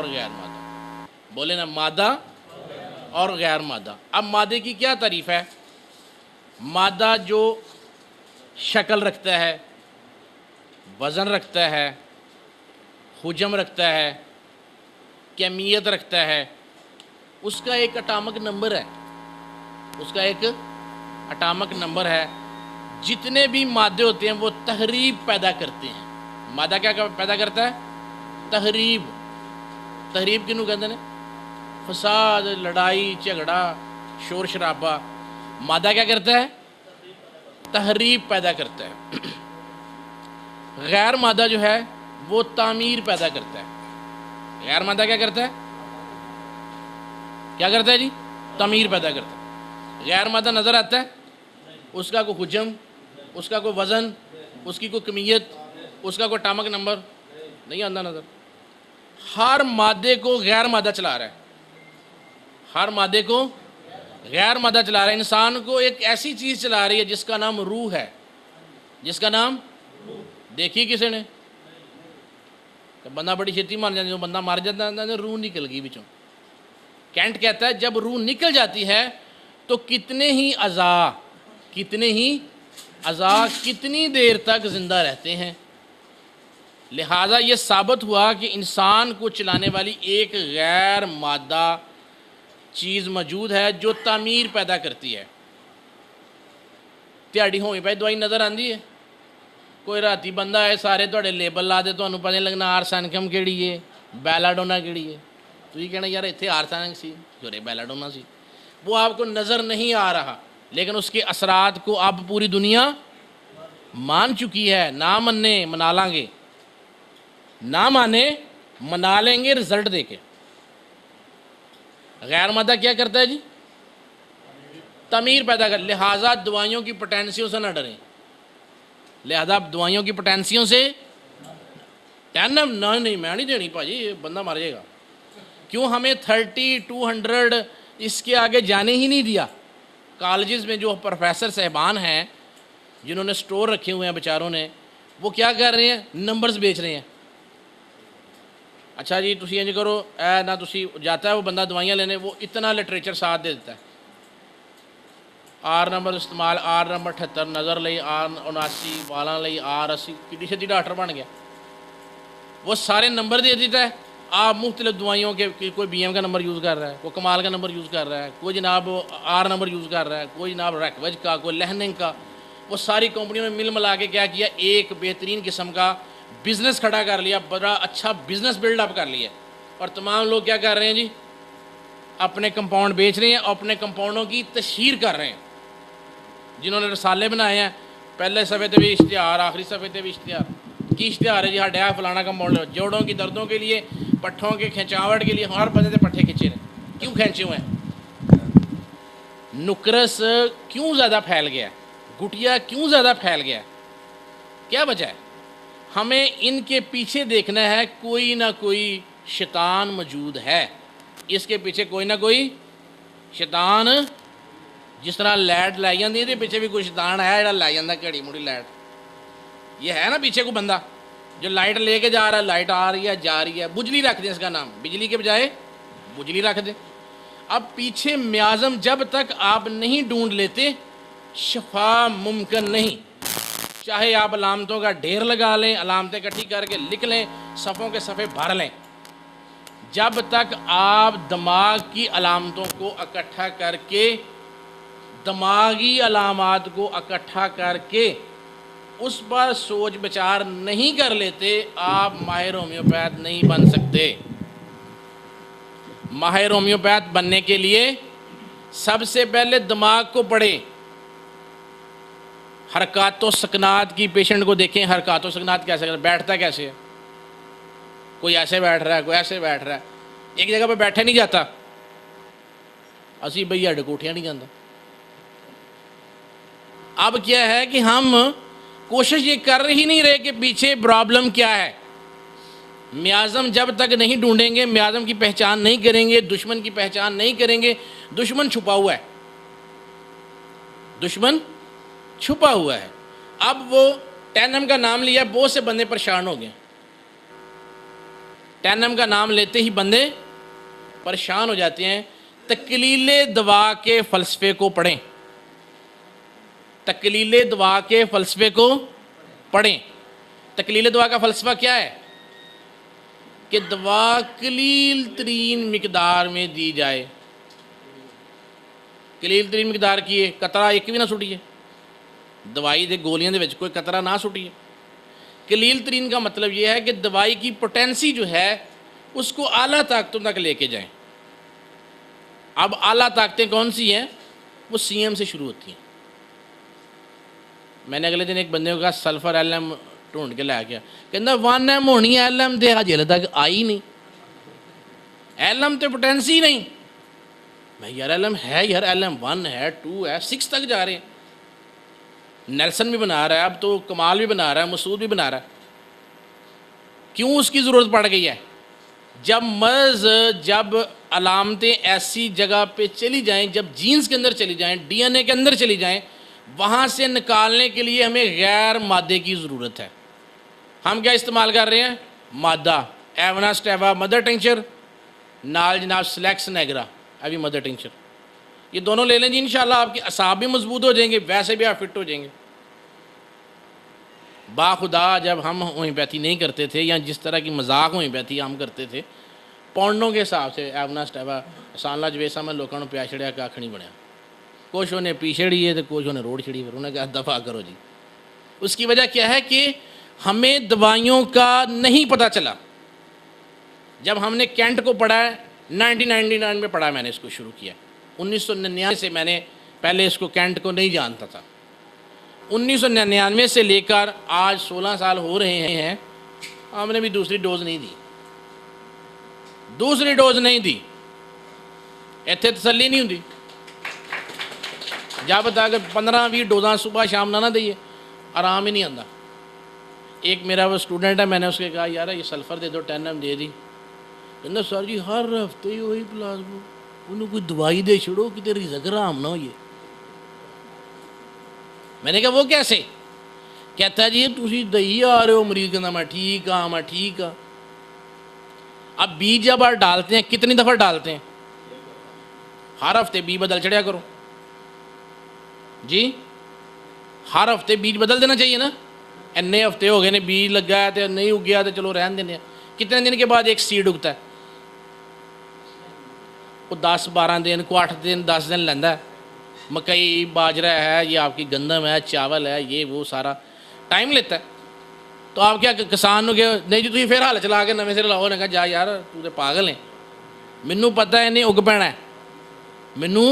اور غیر مادہ. بولے نا مادہ اور غیر مادہ. اب مادے کی کیا تعریف ہے؟ مادہ جو شکل رکھتا ہے، وزن رکھتا ہے، حجم رکھتا ہے، کیمیت رکھتا ہے، اس کا ایک اٹامک نمبر ہے. اس کا ایک اٹامک نمبر ہے. جتنے بھی مادے ہوتے ہیں وہ تحریب پیدا کرتے ہیں. مادہ کیا پیدا کرتا ہے؟ تحریب. تحریب کنوں کہتے ہیں؟ فساد، لڑائی جھگڑا، شور شرابہ. مادہ کیا کرتا ہے؟ تحریب پیدا کرتا ہے. غیر مادہ جو ہے وہ تعمیر پیدا کرتا ہے. غیر مادہ کیا کرتا ہے؟ کیا کرتا ہے جی؟ تعمیر پیدا کرتا ہے. غیر مادہ نظر آتا ہے؟ اس کا کوئی حجم، اس کا کوئی وزن، اس کی کوئی کمیت، اس کا کوئی اٹامک نمبر نہیں آتا نظر. ہر مادے کو غیر مادہ چلا رہا ہے. ہر مادے کو غیر مادہ چلا رہا ہے. انسان کو ایک ایسی چیز چلا رہی ہے جس کا نام روح ہے. جس کا نام دیکھی کسی نے؟ بندہ بڑی چھتی مار جاتا ہے. بندہ مار جاتا ہے روح نکل گئی بچوں. کینٹ کہتا ہے جب روح نکل جاتی ہے تو کتنے ہی اعضاء کتنی دیر تک زندہ رہتے ہیں. لہٰذا یہ ثابت ہوا کہ انسان کو چلانے والی ایک غیر مادہ چیز موجود ہے جو تعمیر پیدا کرتی ہے. تہاڑی ہوئی پائی دوائی نظر آتی ہے؟ کوئی راتی بندہ ہے سارے تھوڑے لیبل لا دے تو پتہ نہیں لگنا آرسینکم کیڑی ہے، بیلاڈونا کیڑی ہے. تو یہ کہنا یار اتنے آرسینک سی جو بیلاڈونا سی. وہ آپ کو نظر نہیں آ رہا لیکن اس کے اثرات کو اب پوری دنیا مان چکی ہے. نہ مننے منا لیں گے، نہ مانے منا لیں گے رزلٹ دے کے. غیر مادہ کیا کرتا ہے جی؟ تعمیر پیدا کر. لہٰذا دوائیوں کی پوٹینسیوں سے نہ ڈریں. لہذا دوائیوں کی پوٹینسیوں سے نہیں میں نہیں دینی بھاجی، بندہ مر جائے گا. کیوں ہمیں 30 200 اس کے آگے جانے ہی نہیں دیا. کالجز میں جو پروفیسر صاحبان ہیں جنہوں نے سٹور رکھے ہوئے ہیں بیچاروں نے، وہ کیا کر رہے ہیں؟ نمبرز بیچ رہے ہیں. اچھا جی تسی انج کرو اے نہ تسی جاتا ہے وہ بندہ دوائیاں لینے، وہ اتنا لٹریچر ساتھ دے دیتا ہے. آر نمبر استعمال، آر نمبر 78 نظر لئی، آر 79 والاں لئی، آر 80 کڈی چھتی ڈاکٹر بن گیا. وہ سارے نمبر دے دیتا ہے. آپ مختلف دوائیوں کے کوئی بی ایم کا نمبر یوز کر رہا ہے، کوئی کمال کا نمبر یوز کر رہا ہے، کوئی جناب آر نمبر یوز کر رہا ہے، کوئی جناب ریکویج کا، کوئی لہننگ کا. وہ ساری کمپنیوں نے مل ملا کے کیا کیا؟ ایک بہترین قسم کا بزنس کھڑا کر لیا. بڑا اچھا بزنس بلڈ اپ کر لیا. اور تمام لوگ کیا کر رہے ہیں جی؟ اپنے کمپاؤنڈ بیچ رہے ہیں، اپنے کمپاؤنڈوں کی تشہیر کر رہے ہیں. جنہوں نے رسالے بنائے ہیں، پہلے صفحے تے بھی اشتہار، آخری صفحے تے بھی اشتہار. کی اشتہار ہے جی؟ ہڈیا فلانا کمپاؤنڈ جوڑوں کی دردوں کے لیے، پٹھوں کے کھینچاوٹ کے لیے. ہر بندے سے پٹھے کھینچے رہے. کیوں کھینچے ہوئے ہیں؟ نکرس کیوں زیادہ پھیل گیا؟ گٹیا کیوں زیادہ پھیل گیا؟ کیا وجہ ہے؟ ہمیں ان کے پیچھے دیکھنا ہے. کوئی نہ کوئی شیطان موجود ہے. اس کے پیچھے کوئی نہ کوئی شیطان. جس طرح لائٹ لائی جاتی ہے پیچھے بھی کوئی شیطان ہے جڑا لائی جاتا گھڑی مڑی لائٹ. یہ ہے نا پیچھے کوئی بندہ جو لائٹ لے کے جا رہا ہے. لائٹ آ رہی ہے جا رہی ہے. بجلی رکھ دیں اس کا نام، بجلی کے بجائے بجلی رکھ دیں. اب پیچھے میازم جب تک آپ نہیں ڈھونڈ لیتے شفا ممکن نہیں. چاہے آپ علامتوں کا ڈھیر لگا لیں، علامتیں اکٹھی کر کے لکھ لیں، صفوں کے صفحے بھر لیں، جب تک آپ دماغ کی علامتوں کو اکٹھا کر کے، دماغی علامات کو اکٹھا کر کے اس پر سوچ بچار نہیں کر لیتے، آپ ماہر ہومیوپیتھ نہیں بن سکتے. ماہر ہومیوپیتھ بننے کے لیے سب سے پہلے دماغ کو پڑھیں. حرکات و سکنات کی پیشنٹ کو دیکھیں. حرکات و سکنات کیسے کرتا، بیٹھتا کیسے ہے؟ کوئی ایسے بیٹھ رہا ہے، کوئی ایسے بیٹھ رہا ہے. ایک جگہ پہ بیٹھے نہیں جاتا. اسی بھئی ہڈ کوٹھیاں نہیں جاتا. اب کیا ہے کہ ہم کوشش یہ کر ہی نہیں رہے کہ پیچھے پرابلم کیا ہے. میازم جب تک نہیں ڈھونڈیں گے، میازم کی پہچان نہیں کریں گے، دشمن کی پہچان نہیں کریں گے. دشمن چھپا ہوا ہے. دشمن چھپا ہوا ہے. اب وہ 10M کا نام لیا، بہت سے بندے پریشان ہو گئے. 10M کا نام لیتے ہی بندے پریشان ہو جاتے ہیں. تکلیل دوا کے فلسفے کو پڑھیں. تکلیل دوا کے فلسفے کو پڑھیں. تکلیل دوا کا فلسفہ کیا ہے؟ کہ دوا قلیل ترین مقدار میں دی جائے. قلیل ترین مقدار کی ہے، قطرہ ایک بھی نہ سٹیے. دوائی دے گولیاں دے وچ کوئی قطرہ نہ سٹیے. قلیل ترین کا مطلب یہ ہے کہ دوائی کی پوٹینسی جو ہے اس کو اعلیٰ طاقتوں تک لے کے جائیں. اب اعلیٰ طاقتیں کون سی ہیں؟ وہ CM سے شروع ہوتی ہیں. میں نے اگلے دن ایک بندے کو کہا سلفر LM ڈھونڈ کے لا گیا، کہنا 1M ہونی ہے، LM دے حج تک آئی نہیں. LM تے پوٹینسی نہیں. میں یار LM ہے، یار LM 1 ہے، 2 ہے، 6 تک جا رہے ہیں. نیلسن بھی بنا رہا ہے، اب تو کمال بھی بنا رہا ہے، مسعود بھی بنا رہا ہے. کیوں اس کی ضرورت پڑ گئی ہے؟ جب مرض، جب علامتیں ایسی جگہ پہ چلی جائیں، جب جینز کے اندر چلی جائیں، DNA کے اندر چلی جائیں، وہاں سے نکالنے کے لیے ہمیں غیر مادے کی ضرورت ہے. ہم کیا استعمال کر رہے ہیں؟ مادہ. ایونا سٹیوا مدر ٹنکچر، نال جناب سلیکس نیگرا ابھی مدر ٹنکچر. یہ دونوں لے لیں جی، انشاءاللہ آپ کے اعصاب بھی مضبوط ہو جائیں گے، ویسے بھی آپ فٹ ہو جائیں گے. باخدا جب ہم ہومیوپیتھی نہیں کرتے تھے، یا جس طرح کی مذاق ہومیوپیتھی ہم کرتے تھے، پاؤنڈوں کے حساب سے ایونا سٹیوا سانلا جویسا میں لوگوں نے پیا چھڑیا، کھ نہیں بنیا. کچھ انہیں پی چھڑی ہے تو کچھ انہیں روڑ چھڑی، پھر انہیں کہا دفع کرو جی. اس کی وجہ کیا ہے کہ ہمیں دوائیوں کا نہیں پتہ چلا. جب ہم نے کینٹ کو پڑھا ہے 1999 میں پڑھا، میں نے اس کو شروع کیا. 1999 سے میں نے پہلے اس کو کینٹ کو نہیں جانتا تھا. 1999 سے لے کر آج 16 سال ہو رہے ہیں، ہم نے بھی دوسری ڈوز نہیں دی. دوسری ڈوز نہیں دی. ایتھے تسلی نہیں ہوتی. جب تک 15-20 ڈوزاں صبح شام نہ دئیے آرام ہی نہیں آتا. ایک میرا وہ اسٹوڈنٹ ہے، میں نے اس کے کہا یار یہ سلفر دے دو، 10M دے دی. کہنا سر جی ہر ہفتے ہی وہی پلازمو، انہوں کوئی دوائی دے چھڑو کہ تیری رزق حرام نہ ہوئے. میں نے کہا وہ کیسے؟ کہتا جی تسی دہی آ رہے ہو، مریض کہنا میں ٹھیک ہاں، میں ٹھیک ہاں. اب بیج جب آپ ڈالتے ہیں کتنی دفعہ ڈالتے ہیں؟ ہر ہفتے بیج بدل چڑھیا کرو جی. ہر ہفتے بیج بدل دینا چاہیے نا. اتنے ہفتے ہو گئے نے بیج لگا ہے تو نہیں اگیا تو چلو رہن دینے. کتنے دن کے بعد ایک سیڈ اگتا ہے؟ وہ 10-12 دن کو 8 دن 10 دن لینا ہے. مکئی باجرہ ہے، یہ آپ کی گندم ہے، چاول ہے، یہ وہ سارا ٹائم لیتا ہے. تو آپ کیا کسان ہو گیا نہیں جی تھی پھر حال چلا کے نویں سر لاؤ. نے کہا جا یار تو تے پاگل ہیں، مینوں پتہ ہے نہیں اگ پینا ہے. مینوں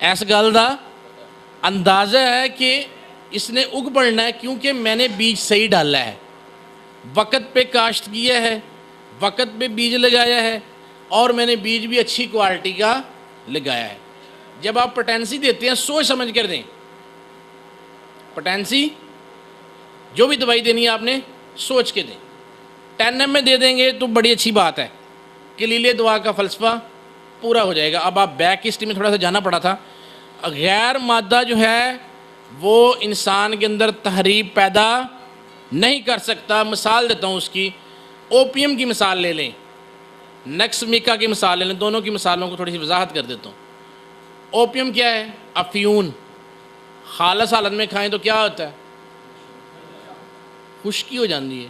اس گل دا اندازہ ہے کہ اس نے اگ پڑنا ہے، کیونکہ میں نے بیج صحیح ڈالا ہے، وقت پہ کاشت کیا ہے، وقت پہ بیج لگایا ہے، اور میں نے بیج بھی اچھی کوالٹی کا لگایا ہے. جب آپ پوٹینسی دیتے ہیں سوچ سمجھ کر دیں. پوٹینسی جو بھی دوائی دینی ہے آپ نے سوچ کے دیں. 10M میں دے دیں گے تو بڑی اچھی بات ہے، قلیل دوا کا فلسفہ پورا ہو جائے گا. اب آپ بیک ہسٹری میں تھوڑا سا جانا پڑا تھا. غیر مادہ جو ہے وہ انسان کے اندر تحریب پیدا نہیں کر سکتا. مثال دیتا ہوں اس کی. اوپیم کی مثال لے لیں، نکس میکا کی مثال لے لیں. دونوں کی مثالوں کو تھوڑی سی وضاحت کر دیتا ہوں. اوپیم کیا ہے؟ افیون. خالص حالت میں کھائیں تو کیا ہوتا ہے؟ خشکی ہو جاتی ہے،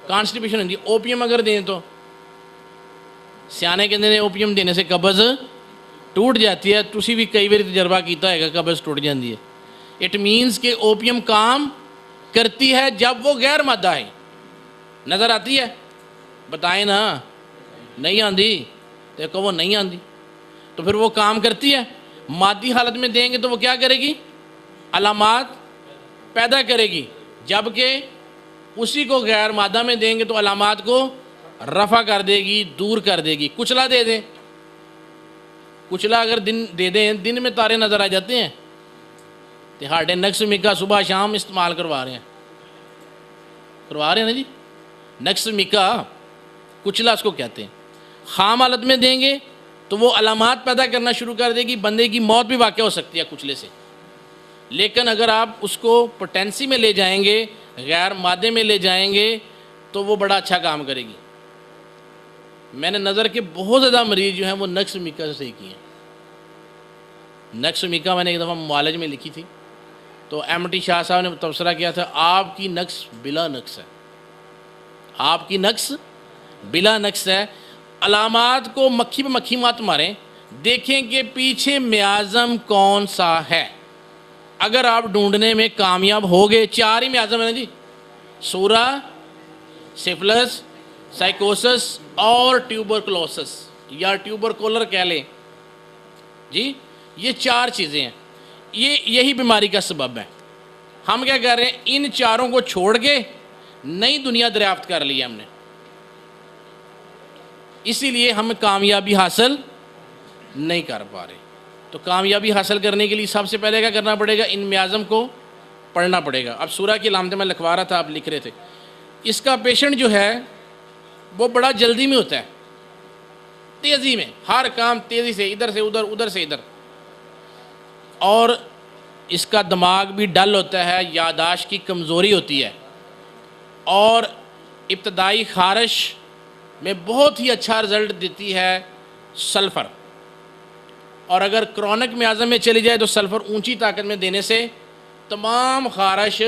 کانسٹیپیشن ہوتی ہے. اوپیم اگر دیں تو سیانے کے اندر اوپیم دینے سے قبض ٹوٹ جاتی ہے. تسی بھی کئی بار تجربہ کیتا ہے کہ قبض ٹوٹ جاتی ہے. اٹ مینس کہ اوپیم کام کرتی ہے جب وہ غیر مادہ ہے. نظر آتی ہے؟ بتائیں نا. نہیں آندی دیکھو وہ نہیں آندی تو پھر وہ کام کرتی ہے. مادی حالت میں دیں گے تو وہ کیا کرے گی؟ علامات پیدا کرے گی. جبکہ اسی کو غیر مادہ میں دیں گے تو علامات کو رفع کر دے گی، دور کر دے گی. کچلا دے دیں، کچلا اگر دن دے دیں، دن میں تارے نظر آ جاتے ہیں. تہاڑے نکس میکا صبح شام استعمال کروا رہے ہیں نا جی. نکس میکا کچلا اس کو کہتے ہیں. خام حالت میں دیں گے تو وہ علامات پیدا کرنا شروع کر دے گی. بندے کی موت بھی واقع ہو سکتی ہے کچلے سے. لیکن اگر آپ اس کو پوٹینسی میں لے جائیں گے، غیر مادے میں لے جائیں گے، تو وہ بڑا اچھا کام کرے گی. میں نے نظر کے بہت زیادہ مریض جو ہیں وہ نقص میکا سے صحیح کیے ہیں. نقص میکا میں نے ایک دفعہ معالج میں لکھی تھی تو ایم ٹی شاہ صاحب نے تبصرہ کیا تھا آپ کی نقص بلا نقص ہے, آپ کی نقص بلا نقص ہے. علامات کو مکھی پہ مکھی مت ماریں, دیکھیں کہ پیچھے میازم کون سا ہے. اگر آپ ڈھونڈنے میں کامیاب ہو گئے, 4 ہی میازم ہیں جی, سورا, سفلس, سائیکوسس اور ٹیوبرکلوسس یا ٹیوبرکولر کہہ لیں جی, یہ 4 چیزیں ہیں, یہی بیماری کا سبب ہے. ہم کیا کر رہے ہیں, ان 4 کو چھوڑ کے نئی دنیا دریافت کر لی ہے ہم نے, اسی لیے ہم کامیابی حاصل نہیں کر پا رہے. تو کامیابی حاصل کرنے کے لیے سب سے پہلے کیا کرنا پڑے گا, ان میازم کو پڑھنا پڑے گا. اب سورہ کی علامتیں میں لکھوا رہا تھا, آپ لکھ رہے تھے. اس کا پیشنٹ جو ہے وہ بڑا جلدی میں ہوتا ہے, تیزی میں, ہر کام تیزی سے, ادھر سے ادھر, ادھر سے ادھر, اور اس کا دماغ بھی ڈل ہوتا ہے, یادداشت کی کمزوری ہوتی ہے, اور ابتدائی خارش میں بہت ہی اچھا رزلٹ دیتی ہے سلفر, اور اگر کرونک میازم میں چلی جائے تو سلفر اونچی طاقت میں دینے سے تمام خارش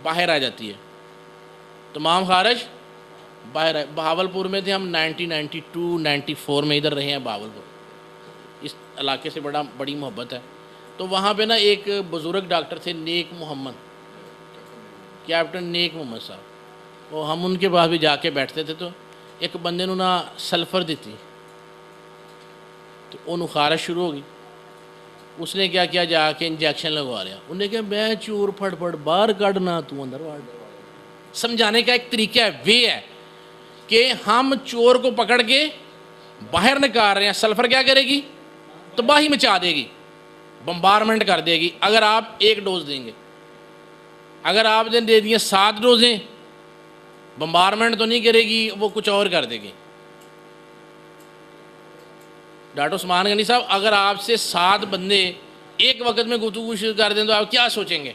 باہر آ جاتی ہے, تمام خارش باہر آئے. بہاولپور میں تھے ہم 1992-94 میں ادھر رہے ہیں بہاولپور, اس علاقے سے بڑی محبت ہے. تو وہاں پہ نا ایک بزرگ ڈاکٹر تھے نیک محمد, کیپٹن نیک محمد صاحب, وہ ہم ان کے پاس بھی جا کے بیٹھتے تھے. تو ایک بندے نے نا سلفر دیتی تو انہوں خارش شروع ہو گئی. اس نے کیا کیا, جا کے انجیکشن لگوا لیا. انہوں نے کہا میں چور پھٹ پھٹ باہر کڈنا, تو اندر واڑ. سمجھانے کا ایک طریقہ ہے, وے ہے کہ ہم چور کو پکڑ کے باہر نکال رہے ہیں, سلفر کیا کرے گی, تباہی مچا دے گی, بمبارمنٹ کر دے گی. اگر آپ 1 ڈوز دیں گے, اگر آپ نے دے دیے 7 ڈوزیں, بمبارمنٹ تو نہیں کرے گی, وہ کچھ اور کر دے گی. ڈاکٹر عثمان غنی صاحب, اگر آپ سے 7 بندے ایک وقت میں گفتگو شروع کر دیں تو آپ کیا سوچیں گے؟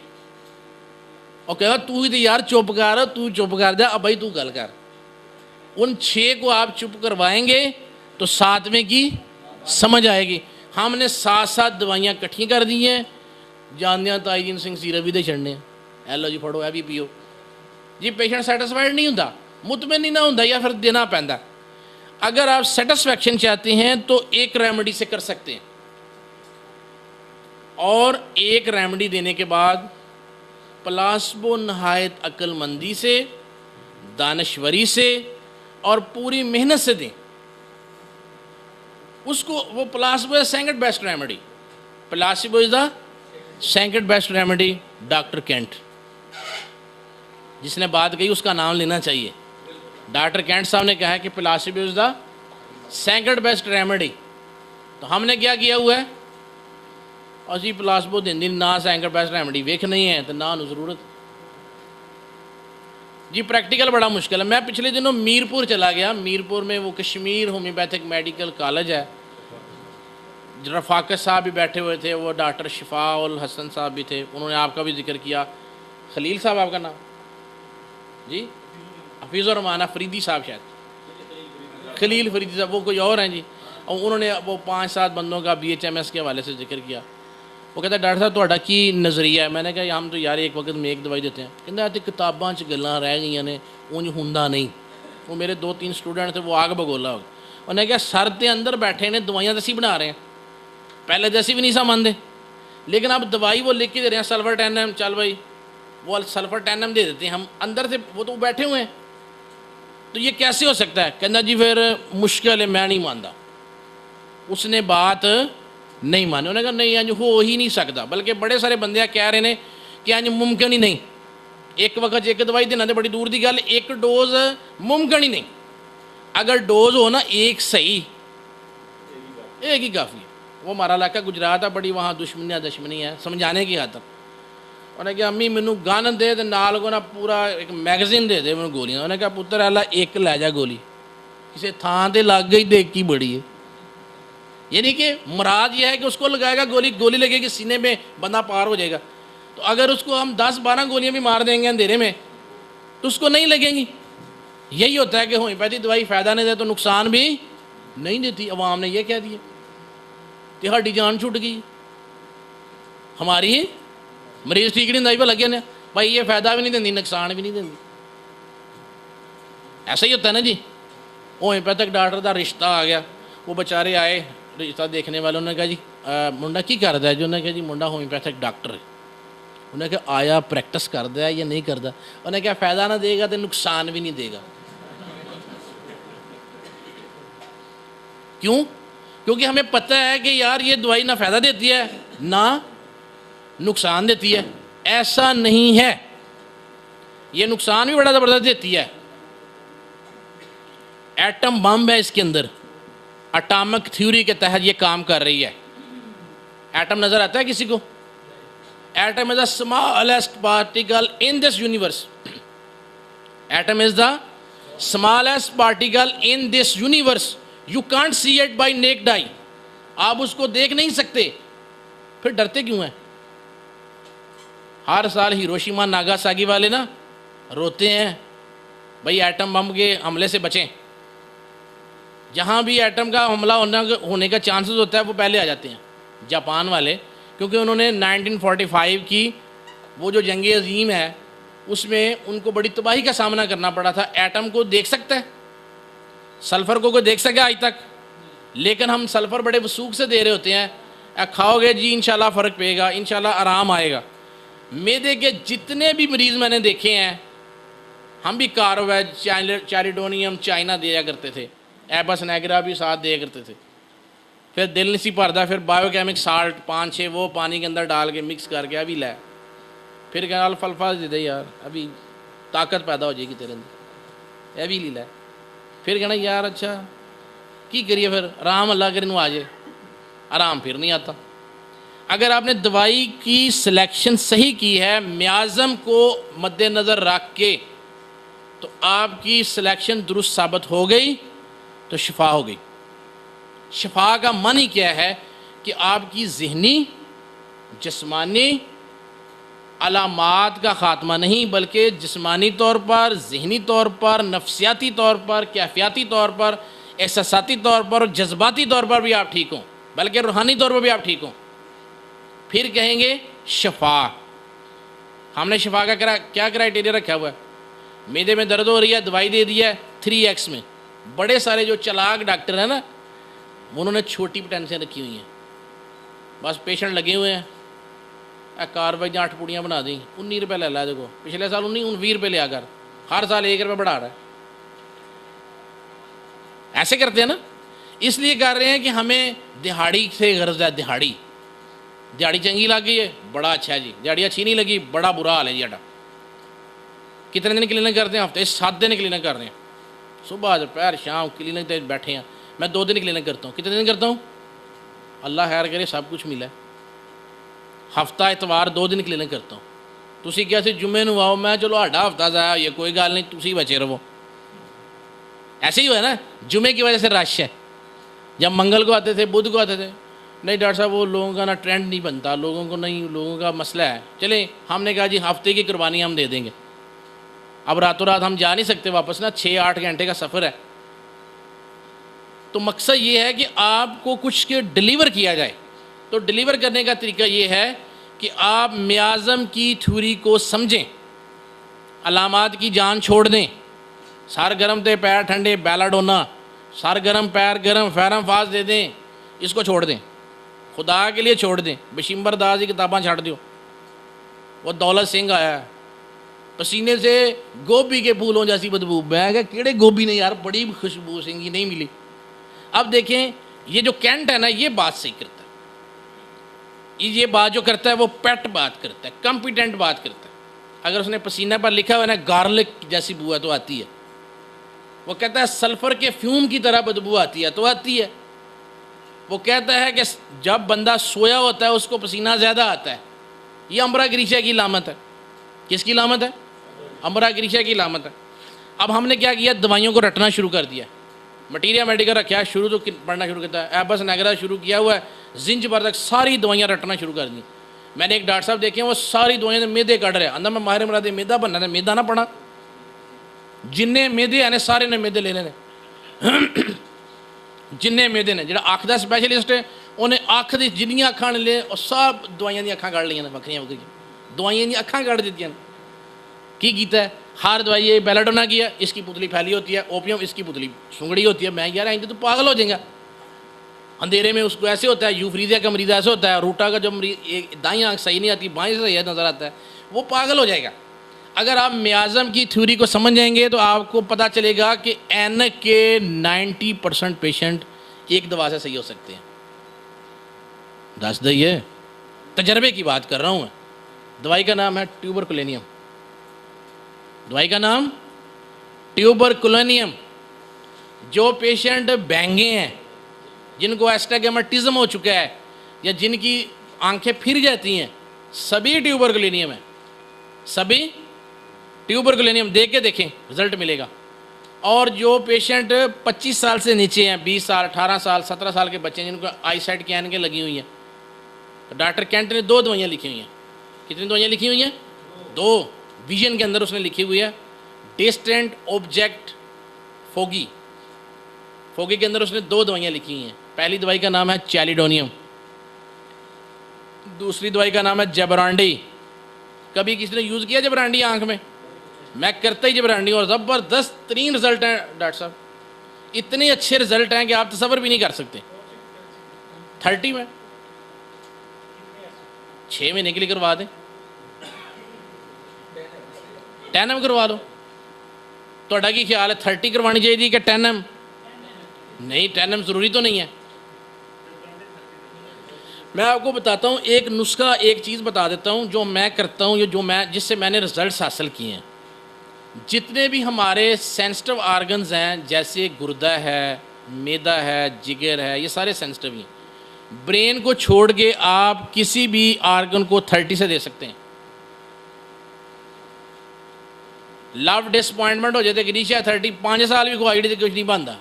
اور کہا تو ہی تو یار چپ کر, تو چپ کر جا, اب بھائی تو گل کر. ان 6 کو آپ چپ کروائیں گے تو 7ویں کی سمجھ آئے گی. ہم نے 7 دوائیاں کٹھی کر دی ہیں, جاندیاں تائجین سنگھ سیرپ بھی دے چڑھنے ہیں, ایلو جی پھڑو, اے بھی پیو جی. پیشنٹ سیٹسفائڈ نہیں ہوتا, مطمئن نہیں نہ ہوتا, یا پھر دینا پیندا. اگر آپ سیٹسفیکشن چاہتے ہیں تو ایک ریمیڈی سے کر سکتے ہیں, اور ایک ریمیڈی دینے کے بعد پلاسبو نہایت عقل مندی سے, دانشوری سے اور پوری محنت سے دیں اس کو. وہ placebo is second best remedy, placebo is the second best remedy. Doctor Kent جس نے بات کہی اس کا نام لینا چاہیے. ڈاکٹر کینٹ صاحب نے کہا ہے کہ پلاسبو is the second best remedy. تو ہم نے کیا کیا ہوا ہے, اسی پلاسبو دن دن نہ سیکنڈ بیسٹ ریمیڈی ویکھ نہیں ہے تو نہ ضرورت جی. پریکٹیکل بڑا مشکل ہے. میں پچھلے دنوں میرپور چلا گیا, میرپور میں وہ کشمیر ہومیوپیتھک میڈیکل کالج ہے, رفاقت صاحب بھی بیٹھے ہوئے تھے, وہ ڈاکٹر شفاء الحسن صاحب بھی تھے, انہوں نے آپ کا بھی ذکر کیا. خلیل صاحب آپ کا نام جی, حفیظ الرحمان فریدی صاحب, شاید خلیل فریدی صاحب, وہ کوئی اور ہیں جی. اور انہوں نے وہ 5-7 بندوں کا BHMS کے حوالے سے ذکر کیا. وہ کہتا ہے ڈاکٹر صاحب تہاڈا کی نظریہ ہے؟ میں نے کہا ہم تو یار ایک وقت میں ایک دوائی دیتے ہیں. کہتا ہے کتاباں چ گلاں رہ گئی نے, اونج ہوندا نہیں. وہ میرے 2-3 اسٹوڈنٹ تھے, وہ آگ بگولا ہو گئے. انہوں نے کہا سر تے اندر بیٹھے نے, دوائیاں تو اسی بنا رہے ہیں, پہلے تو اسی بھی نہیں سا مانتے, لیکن اب دوائی وہ لکھ کے دے رہے ہیں سلفر 10 چل بھائی وہ سلفر 10 دے دیتے ہیں ہم, اندر سے وہ تو بیٹھے ہوئے ہیں. تو یہ کیسے ہو سکتا ہے؟ کہنا جی پھر مشکل ہے, میں نہیں مانتا. اس نے بات نہیں مانی. انہوں نے کہا نہیں انج ہو ہی نہیں سکتا, بلکہ بڑے سارے بندے کہہ رہے ہیں کہ انج ممکن ہی نہیں, ایک وقت ایک دوائی دینا تو بڑی دور دی گل, ایک ڈوز ممکن ہی نہیں. اگر ڈوز ہو نا ایک صحیح, ایک ہی کافی ہے. وہ ہمارا علاقہ گجرات ہے, بڑی وہاں دشمنی ہے سمجھانے کی خاطر. انہوں نے کہا امی مینوں گن دے نال کو نا پورا ایک میگزین دے دے مینوں گولیاں. انہوں نے کہا پتر اللہ ایک لے جا گولی, کسی تھان تے لگ گئی دیکھ کی بڑی ہے. یعنی کہ مراد یہ ہے کہ اس کو لگائے گا گولی لگے گی سینے میں, بندہ پار ہو جائے گا. تو اگر اس کو ہم 10-12 گولیاں بھی مار دیں گے اندھیرے میں تو اس کو نہیں لگیں گی. یہی ہوتا ہے کہ ہومیوپیتھی دوائی فائدہ نہیں دے تو نقصان بھی نہیں دیتی. عوام نے یہ کہہ دیا, تہاڈی جان چھٹ گئی, ہماری ہی مریض ٹھیک نہیں ہوں لگے نے بھائی یہ فائدہ بھی نہیں دینی نقصان بھی نہیں دینی. ایسا ہی ہوتا ہے نا جی. ہومیوپیتھک ڈاکٹر کا رشتہ آ گیا, وہ بیچارے آئے رشتہ دیکھنے والے, انہوں نے کہا جی منڈا کی کرتا ہے جی, انہوں نے کہا جی منڈا ہومیوپیتھک ڈاکٹر ہے. انہوں نے کہا آیا پریکٹس کرتا ہے یا نہیں کرتا, انہوں نے کہا فائدہ نہ دے گا تو نقصان بھی نہیں دے گا. کیوں؟ کیونکہ ہمیں پتہ ہے کہ یار یہ دوائی نہ فائدہ دیتی ہے نہ نقصان دیتی ہے. ایسا نہیں ہے, یہ نقصان بھی بڑا زبردست دیتی ہے. ایٹم بم ہے اس کے اندر, اٹامک تھیوری کے تحت یہ کام کر رہی ہے. ایٹم نظر آتا ہے کسی کو؟ Atom is the smallest particle in this universe. Atom is the smallest particle in this universe. You can't see it by naked eye. آپ اس کو دیکھ نہیں سکتے, پھر ڈرتے کیوں ہیں؟ ہر سال ہیروشیما ناگاساکی والے نا روتے ہیں بھائی ایٹم بم کے حملے سے بچیں. جہاں بھی ایٹم کا حملہ ہونے کا چانسز ہوتا ہے وہ پہلے آ جاتے ہیں. جاپان والے, کیونکہ انہوں نے 1945 کی وہ جو جنگ عظیم ہے اس میں ان کو بڑی تباہی کا سامنا کرنا پڑا تھا. ایٹم کو دیکھ سکتا ہے, سلفر کو کوئی دیکھ سکے آج تک؟ لیکن ہم سلفر بڑے وثوق سے دے رہے ہوتے ہیں, کھاؤ گے جی انشاءاللہ فرق پے گا, انشاءاللہ آرام آئے گا. معدے کے جتنے بھی مریض میں نے دیکھے ہیں, ہم بھی کارویج, چیریڈونیم, چائنا دیا کرتے تھے, ایبس نیگرا بھی ساتھ دیا کرتے تھے. پھر دل نہیں سی بھرتا, پھر بایو کیمک سالٹ 5-6 وہ پانی کے اندر ڈال کے مکس کر کے ابھی لے, پھر کہنا الفا دے دے یار ابھی طاقت پیدا ہو جائے گی تیرے اندر, یہ بھی لے. پھر کہنا یار اچھا کی کریے, پھر آرام اللہ کرے نو آ جائے, آرام پھر نہیں آتا. اگر آپ نے دوائی کی سلیکشن صحیح کی ہے میازم کو مد نظر رکھ کے, تو آپ کی سلیکشن درست ثابت ہو گئی تو شفا ہو گئی. شفا کا معنی کیا ہے کہ آپ کی ذہنی, جسمانی علامات کا خاتمہ نہیں, بلکہ جسمانی طور پر, ذہنی طور پر, نفسیاتی طور پر, کیفیاتی طور پر, احساساتی طور پر اور جذباتی طور پر بھی آپ ٹھیک ہوں, بلکہ روحانی طور پر بھی آپ ٹھیک ہوں. پھر کہیں گے شفا. ہم نے شفا کا کیا کرائٹیریا رکھا ہوا ہے؟ معدے میں درد ہو رہی ہے, دوائی دے دی ہے 3x میں. بڑے سارے جو چلاک ڈاکٹر ہیں نا, انہوں نے چھوٹی پٹینسیں رکھی ہوئی ہیں, بس پیشنٹ لگے ہوئے ہیں, کاروائی 8 پوڑیاں بنا دیں, 19 روپے لے لا, دیکھو پچھلے سال 20 روپے لیا کر, ہر سال 1 روپے بڑھا رہا ہے. ایسے کرتے ہیں نا, اس لیے کر رہے ہیں کہ ہمیں دہاڑی سے غرض ہے. دیہڑی چنگی لگ گئی ہے, بڑا اچھا ہے جی. دیہڑی اچھی نہیں لگی, بڑا برا حال ہے جی. کتنے دن کلینک کرتے ہیں؟ ہفتے 7 دن کلینک کر رہے ہیں, صبح دوپہر شام کلینک پہ بیٹھے ہیں. میں 2 دن کلینک کرتا ہوں. کتنے دن کرتا ہوں؟ اللہ خیر کرے سب کچھ ملا ہے. ہفتہ اتوار 2 دن کلینک کرتا ہوں. تسی کیا سی جمعے نو آؤ, میں چلو ہاڈا ہفتہ ضائع یہ کوئی گل نہیں, تسی بچے رہو. ایسے ہی ہوا ہے نا, جمعے کی وجہ سے رش ہے. جب منگل کو آتے تھے, بدھ کو آتے تھے, نہیں ڈاکٹر صاحب وہ لوگوں کا نا ٹرینڈ نہیں بنتا, لوگوں کو نہیں, لوگوں کا مسئلہ ہے. چلیں ہم نے کہا جی ہفتے کی قربانی ہم دے دیں گے. اب راتوں رات ہم جا نہیں سکتے واپس نا, 6-8 گھنٹے کا سفر ہے. تو مقصد یہ ہے کہ آپ کو کچھ کے ڈلیور کیا جائے. تو ڈلیور کرنے کا طریقہ یہ ہے کہ آپ میازم کی تھیوری کو سمجھیں, علامات کی جان چھوڑ دیں. سر گرم تے پیر ٹھنڈے, بیلاڈونا, سر گرم پیر گرم, فیرم فاس دے دیں, اس کو چھوڑ دیں, خدا کے لیے چھوڑ دیں. بشمبر داس کی کتاباں چھاڑ دیو. وہ دولت سنگھ آیا, پسینے سے گوبھی کے پھولوں جیسی بدبو. میں کہا کیڑے گوبھی نے یار, بڑی خوشبو سنگھی نہیں ملی. اب دیکھیں یہ جو کینٹ ہے نا, یہ بات صحیح کرتا ہے. یہ بات جو کرتا ہے وہ پیٹ بات کرتا ہے, کمپیٹنٹ بات کرتا ہے. اگر اس نے پسینہ پر لکھا ہوا ہے نا گارلک جیسی بو ہے تو آتی ہے. وہ کہتا ہے سلفر کے فیوم کی طرح بدبو آتی ہے تو آتی ہے. وہ کہتا ہے کہ جب بندہ سویا ہوتا ہے اس کو پسینہ زیادہ آتا ہے. یہ امبرا گریشیا کی علامت ہے. کس کی علامت ہے؟ امبرا گریشیا کی علامت ہے. اب ہم نے کیا کیا, دوائیوں کو رٹنا شروع کر دیا. مٹیریا میڈیکل رکھا, شروع تو پڑھنا شروع کرتا ہے, ایبس نیگرا شروع کیا ہوا ہے, زنج پر تک ساری دوائیاں رٹنا شروع کر دیں. میں نے ایک ڈاکٹر صاحب دیکھے ہیں وہ ساری دوائیاں میدے کٹ رہے ہیں. اندر میں ماہر مراد میدا بننا تھا, میدا نہ پڑا. جننے میدے ہیں سارے نے میدے لینے جننے میدے نے جڑا اکھ دا سپیشلسٹ ہے انہیں اکھ دی جنیاں اکھاں نے لے اور سب دوائیاں دی اکھاں کڈ لیاں نے وکھریاں وکھریاں دوائیاں دی اکھاں کڈ دتیاں کی کیتا ہے ہر دوائی یہ بیلاڈونا کی ہے اس کی پتلی پھیلی ہوتی ہے اوپیم اس کی پتلی سنگڑی ہوتی ہے میں یار آئیں تو پاگل ہو جائیں گا اندھیرے میں اس کو ایسے ہوتا ہے یوفریزیا کا مریض ایسے ہوتا ہے روٹا کا جو مریض دائیں آنکھ صحیح نہیں آتی بائیں سے صحیح نظر آتا ہے وہ پاگل ہو جائے گا اگر آپ میازم کی تھیوری کو سمجھ جائیں گے تو آپ کو پتہ چلے گا کہ اینک کے 90% پیشنٹ ایک دوا سے صحیح ہو سکتے ہیں دس دئیے تجربے کی بات کر رہا ہوں میں دوائی کا نام ہے ٹیوبرکلینیم دوائی کا نام ٹیوبرکلینیم جو پیشنٹ بینگے ہیں جن کو ایسٹیگمیٹزم ہو چکا ہے یا جن کی آنکھیں پھر جاتی ہیں سبھی ٹیوبرکلینیم ہیں سبھی ٹیوبرکلینیم دے کے دیکھیں رزلٹ ملے گا اور جو پیشنٹ 25 سال سے نیچے ہیں 20 سال 18 سال 17 سال کے بچے ہیں جن کو آئی سائٹ کی اینکیں لگی ہوئی ہیں تو ڈاکٹر کینٹ نے 2 دوائیاں لکھی ہوئی ہیں کتنی دوائیاں لکھی ہوئی ہیں 2 ویژن کے اندر اس نے لکھی ہوئی ہے ڈسٹنٹ آبجیکٹ فوگی فوگی کے اندر اس نے 2 دوائیاں لکھی ہوئی ہیں پہلی دوائی کا نام ہے چیلیڈونیم دوسری دوائی کا نام ہے جبرانڈی کبھی کسی نے یوز کیا جبرانڈی آنکھ میں کرتا ہی جبرانڈی اور زبردست ترین رزلٹ ہیں ڈاکٹر صاحب اتنے اچھے رزلٹ ہیں کہ آپ تصور بھی نہیں کر سکتے 30 میں 6 مہینے کے لیے کروا دیں 10 ایم کروا دو توڑا کی خیال ہے 30 کروانی چاہیے کہ 10 ایم نہیں 10 ایم ضروری تو نہیں ہے میں آپ کو بتاتا ہوں ایک نسخہ ایک چیز بتا دیتا ہوں جو میں کرتا ہوں یا جس سے میں نے رزلٹس حاصل کیے ہیں جتنے بھی ہمارے سینسٹیو آرگنز ہیں جیسے گردہ ہے میدا ہے جگر ہے یہ سارے سینسٹیو ہیں برین کو چھوڑ کے آپ کسی بھی آرگن کو 30 سے دے سکتے ہیں لو ڈسپوائنٹمنٹ ہو جاتے اگنیشیا 35 سال بھی کوئی کچھ نہیں بنتا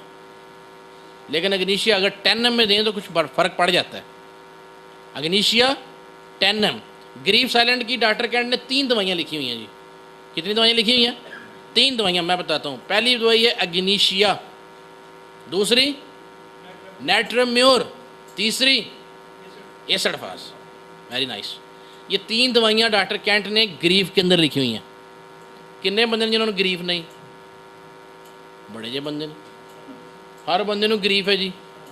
لیکن اگنیشیا اگر 10 ایم میں دیں تو کچھ فرق پڑ جاتا ہے اگنیشیا 10 ایم گریف سائلنٹ کی ڈاکٹر کینٹ نے 3 دوائیاں لکھی ہوئی ہیں جی کتنی دوائیاں لکھی ہوئی ہیں 3 دوائیاں میں بتاتا ہوں پہلی دوائی ہے اگنیشیا دوسری نیٹرمیور تیسری ایسڈ فاس ویری نائس یہ 3 دوائیاں ڈاکٹر کینٹ نے گریف کے اندر لکھی ہوئی ہیں کنے بندے جنہوں نے گریف نہیں بڑے جے بندے نے ہر بندے نو گریف ہے جی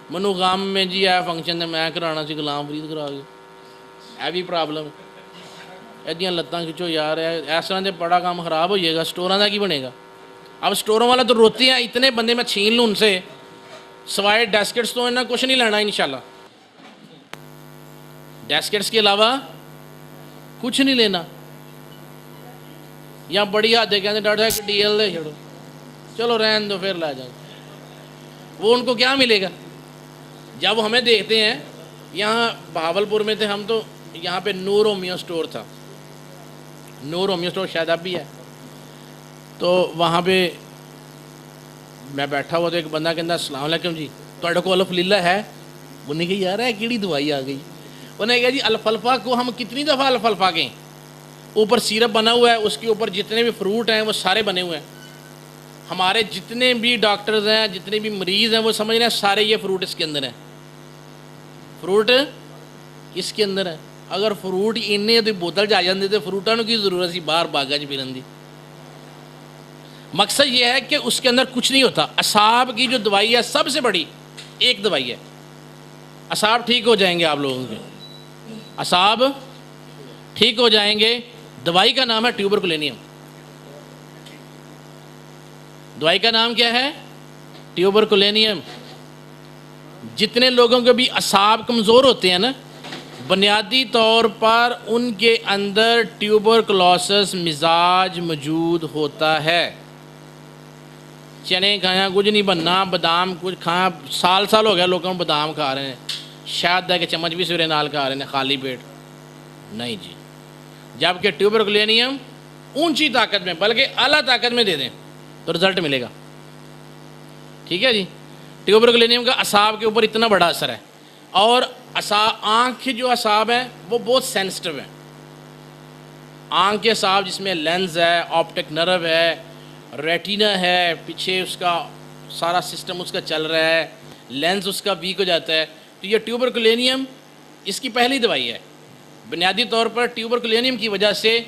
منو غام میں جی اے فنکشن ہے میں کرانا سی غلام فرید کرا کے اے بھی پرابلم ایدیاں لتاں کھچو یار اس طرح سے بڑا کام خراب ہو جائے گا سٹوراں دا کی بنے گا اب سٹوروں والا تو روتے ہیں اتنے بندے میں چھین لوں ان سے سوائے ڈیسکٹس تو انہیں کچھ نہیں لینا انشاءاللہ ڈیسکٹس کے علاوہ کچھ نہیں لینا یا بڑی حد ہے کہتے ہیں ڈاکٹر صاحب ڈی ایل دے چھوڑو چلو رہن دو پھر لے جاؤ وہ ان کو کیا ملے گا جب ہمیں دیکھتے ہیں یہاں بہاول پور میں تھے ہم تو یہاں پہ نور ہومیو اسٹور تھا نور ہومیو اسٹور شاید اب بھی ہے تو وہاں پہ میں بیٹھا ہوا تو ایک بندہ کہتا السلام علیکم جی تھوڑے کو الف ہے وہ نہیں کہ یار ہے کیڑی دوائی آ گئی انہیں کہا جی الفلفا کو ہم کتنی دفعہ الفلفا کہیں اوپر سیرپ بنا ہوا ہے اس کے اوپر جتنے بھی فروٹ ہیں وہ سارے بنے ہوئے ہیں ہمارے جتنے بھی ڈاکٹرز ہیں جتنے بھی مریض ہیں وہ سمجھ رہے ہیں سارے یہ فروٹ اس کے اندر ہیں فروٹ اس کے اندر ہے اگر فروٹ انہیں تو بوتل جا جاندے تو فروٹاں کی ضرورت سی باہر باغاں چ پھرن دی مقصد یہ ہے کہ اس کے اندر کچھ نہیں ہوتا اعصاب کی جو دوائی ہے سب سے بڑی ایک دوائی ہے اعصاب ٹھیک ہو جائیں گے آپ لوگوں کے اعصاب ٹھیک ہو جائیں گے دوائی کا نام ہے ٹیوبرکلینیم دوائی کا نام کیا ہے ٹیوبرکلینیم جتنے لوگوں کے بھی اعصاب کمزور ہوتے ہیں نا بنیادی طور پر ان کے اندر ٹیوبرکلوسس مزاج موجود ہوتا ہے چنے کھایا کچھ نہیں بننا بادام کچھ کھایا سال ہو گیا لوگوں بادام کھا رہے ہیں شاید ہے کہ چمچ بھی سورے نال کھا رہے ہیں خالی پیٹ نہیں جی جبکہ ٹیوبرکلینیم اونچی طاقت میں بلکہ اعلیٰ طاقت میں دے دیں تو رزلٹ ملے گا ٹھیک ہے جی ٹیوبرکلینیم کا اعصاب کے اوپر اتنا بڑا اثر ہے اور آنکھ جو اعصاب ہیں وہ بہت سینسٹیو ہیں آنکھ کے اعصاب جس میں لینز ہے آپٹک نرو ہے ریٹینا ہے، پیچھے اس کا سارا سسٹم اس کا چل رہا ہے، لینز اس کا ویک ہو جاتا ہے، تو یہ ٹیوبرکلینیم اس کی پہلی دوائی ہے۔ بنیادی طور پر ٹیوبرکلینیم کی وجہ سے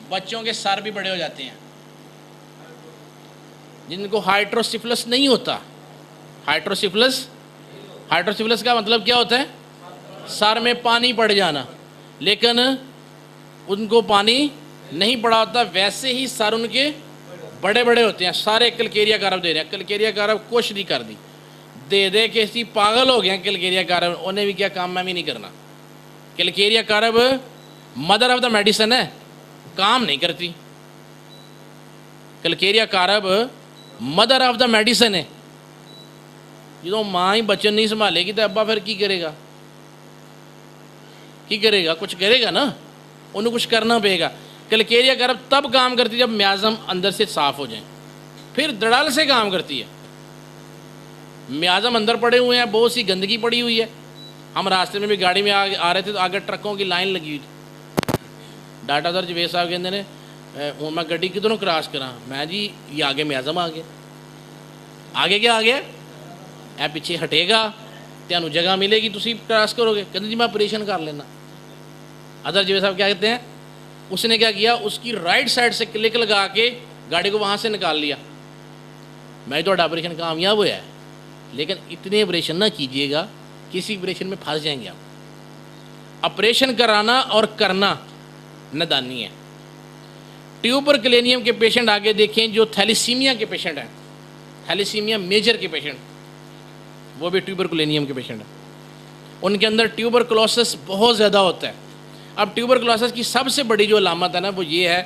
بچوں کے سر بھی بڑے ہو جاتے ہیں جن کو ہائیڈروسیفلس نہیں ہوتا۔ ہائیڈروسیفلس کا مطلب کیا ہوتا ہے؟ سر میں پانی پڑ جانا، لیکن ان کو پانی نہیں پڑا ہوتا، ویسے ہی سر ان کے بڑے بڑے ہوتے ہیں۔ سارے کلکیریا کارب دے رہے ہیں، کلکیریا کارب کوشش نہیں کر دی، دے کے اسی پاگل ہو گئے ہیں کلکیریا کارب، انہیں بھی کیا کام میں بھی نہیں کرنا۔ Calcarea carb mother of the medicine ہے، کام نہیں کرتی۔ Calcarea carb mother of the medicine ہے، جدو ماں ہی بچن نہیں سنبھالے گی تو ابا پھر کی کرے گا؟ کچھ کرے گا نا، انہوں کچھ کرنا پڑے گا۔ کلکیریا کارب تب کام کرتی ہے جب میازم اندر سے صاف ہو جائیں، پھر دڑال سے کام کرتی ہے۔ میازم اندر پڑے ہوئے ہیں، بہت سی گندگی پڑی ہوئی ہے۔ ہم راستے میں بھی گاڑی میں آ رہے تھے تو آگے ٹرکوں کی لائن لگی ہوئی تھی۔ ڈاٹا سر جوید صاحب کہتے ہیں ہوں میں گڈی کدھروں کراس کراں؟ میں جی یہ آگے میازم آ گیا۔ آگے کیا آ گیا؟ اے پیچھے ہٹے گا تینوں جگہ ملے گی، تسی کراس کرو گے۔ کہتے جی میں آپریشن کر لینا۔ اظہر جوید صاحب کیا کہتے ہیں؟ اس نے کیا کیا، اس کی رائٹ سائڈ سے کلک لگا کے گاڑی کو وہاں سے نکال لیا۔ میں تو آپریشن کامیاب ہوا ہے، لیکن اتنے آپریشن نہ کیجئے گا، کسی آپریشن میں پھنس جائیں گے آپ۔ آپریشن کرانا اور کرنا نادانی ہے۔ ٹیوبرکلینیم کے پیشنٹ آگے دیکھیں جو تھیلیسیمیا کے پیشنٹ ہیں، تھیلیسیمیا میجر کے پیشنٹ، وہ بھی ٹیوبرکلینیم کے پیشنٹ ہیں۔ ان کے اندر ٹیوبرکلوسس بہت زیادہ ہوتا ہے۔ اب ٹیوبرکلوسس کی سب سے بڑی جو علامت ہے نا وہ یہ ہے